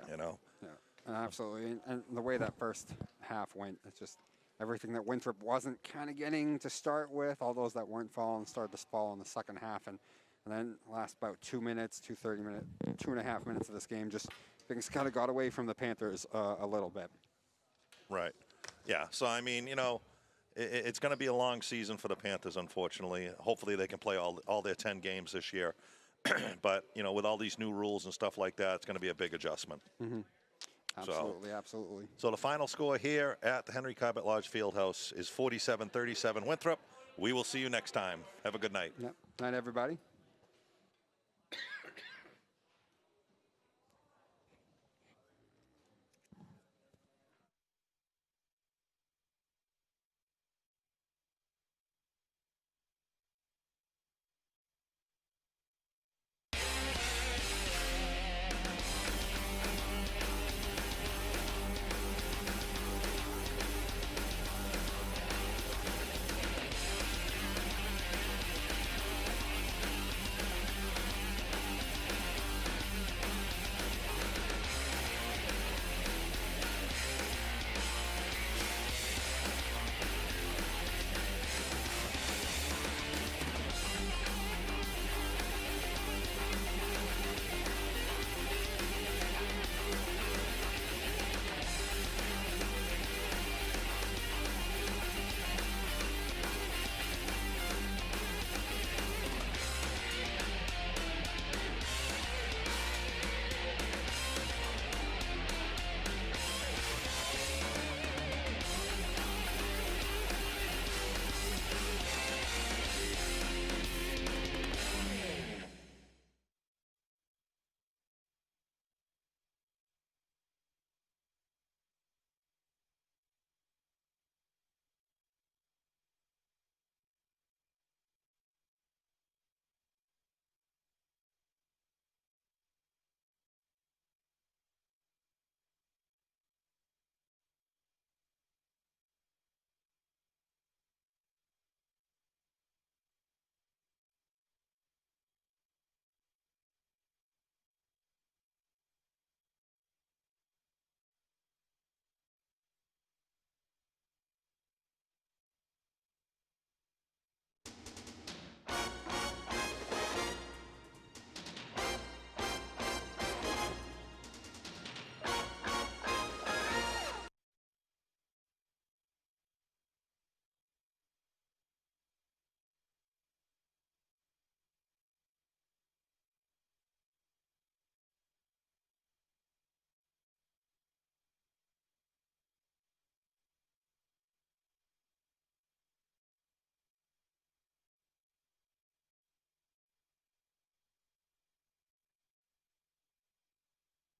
Yeah. Yeah, absolutely. And the way that first half went, it's just everything that Winthrop wasn't kind of getting to start with, all those that weren't falling started to fall in the second half. And then last about 2 minutes, 2.5 minutes of this game, just things kind of got away from the Panthers a little bit. Right. Yeah. So, I mean, it's going to be a long season for the Panthers, unfortunately. Hopefully they can play all their 10 games this year. But, with all these new rules and stuff like that, it's going to be a big adjustment. Absolutely, absolutely. So the final score here at the Henry Cabot Lodge Fieldhouse is 47-37 Winthrop. We will see you next time. Have a good night. Yep. Night, everybody.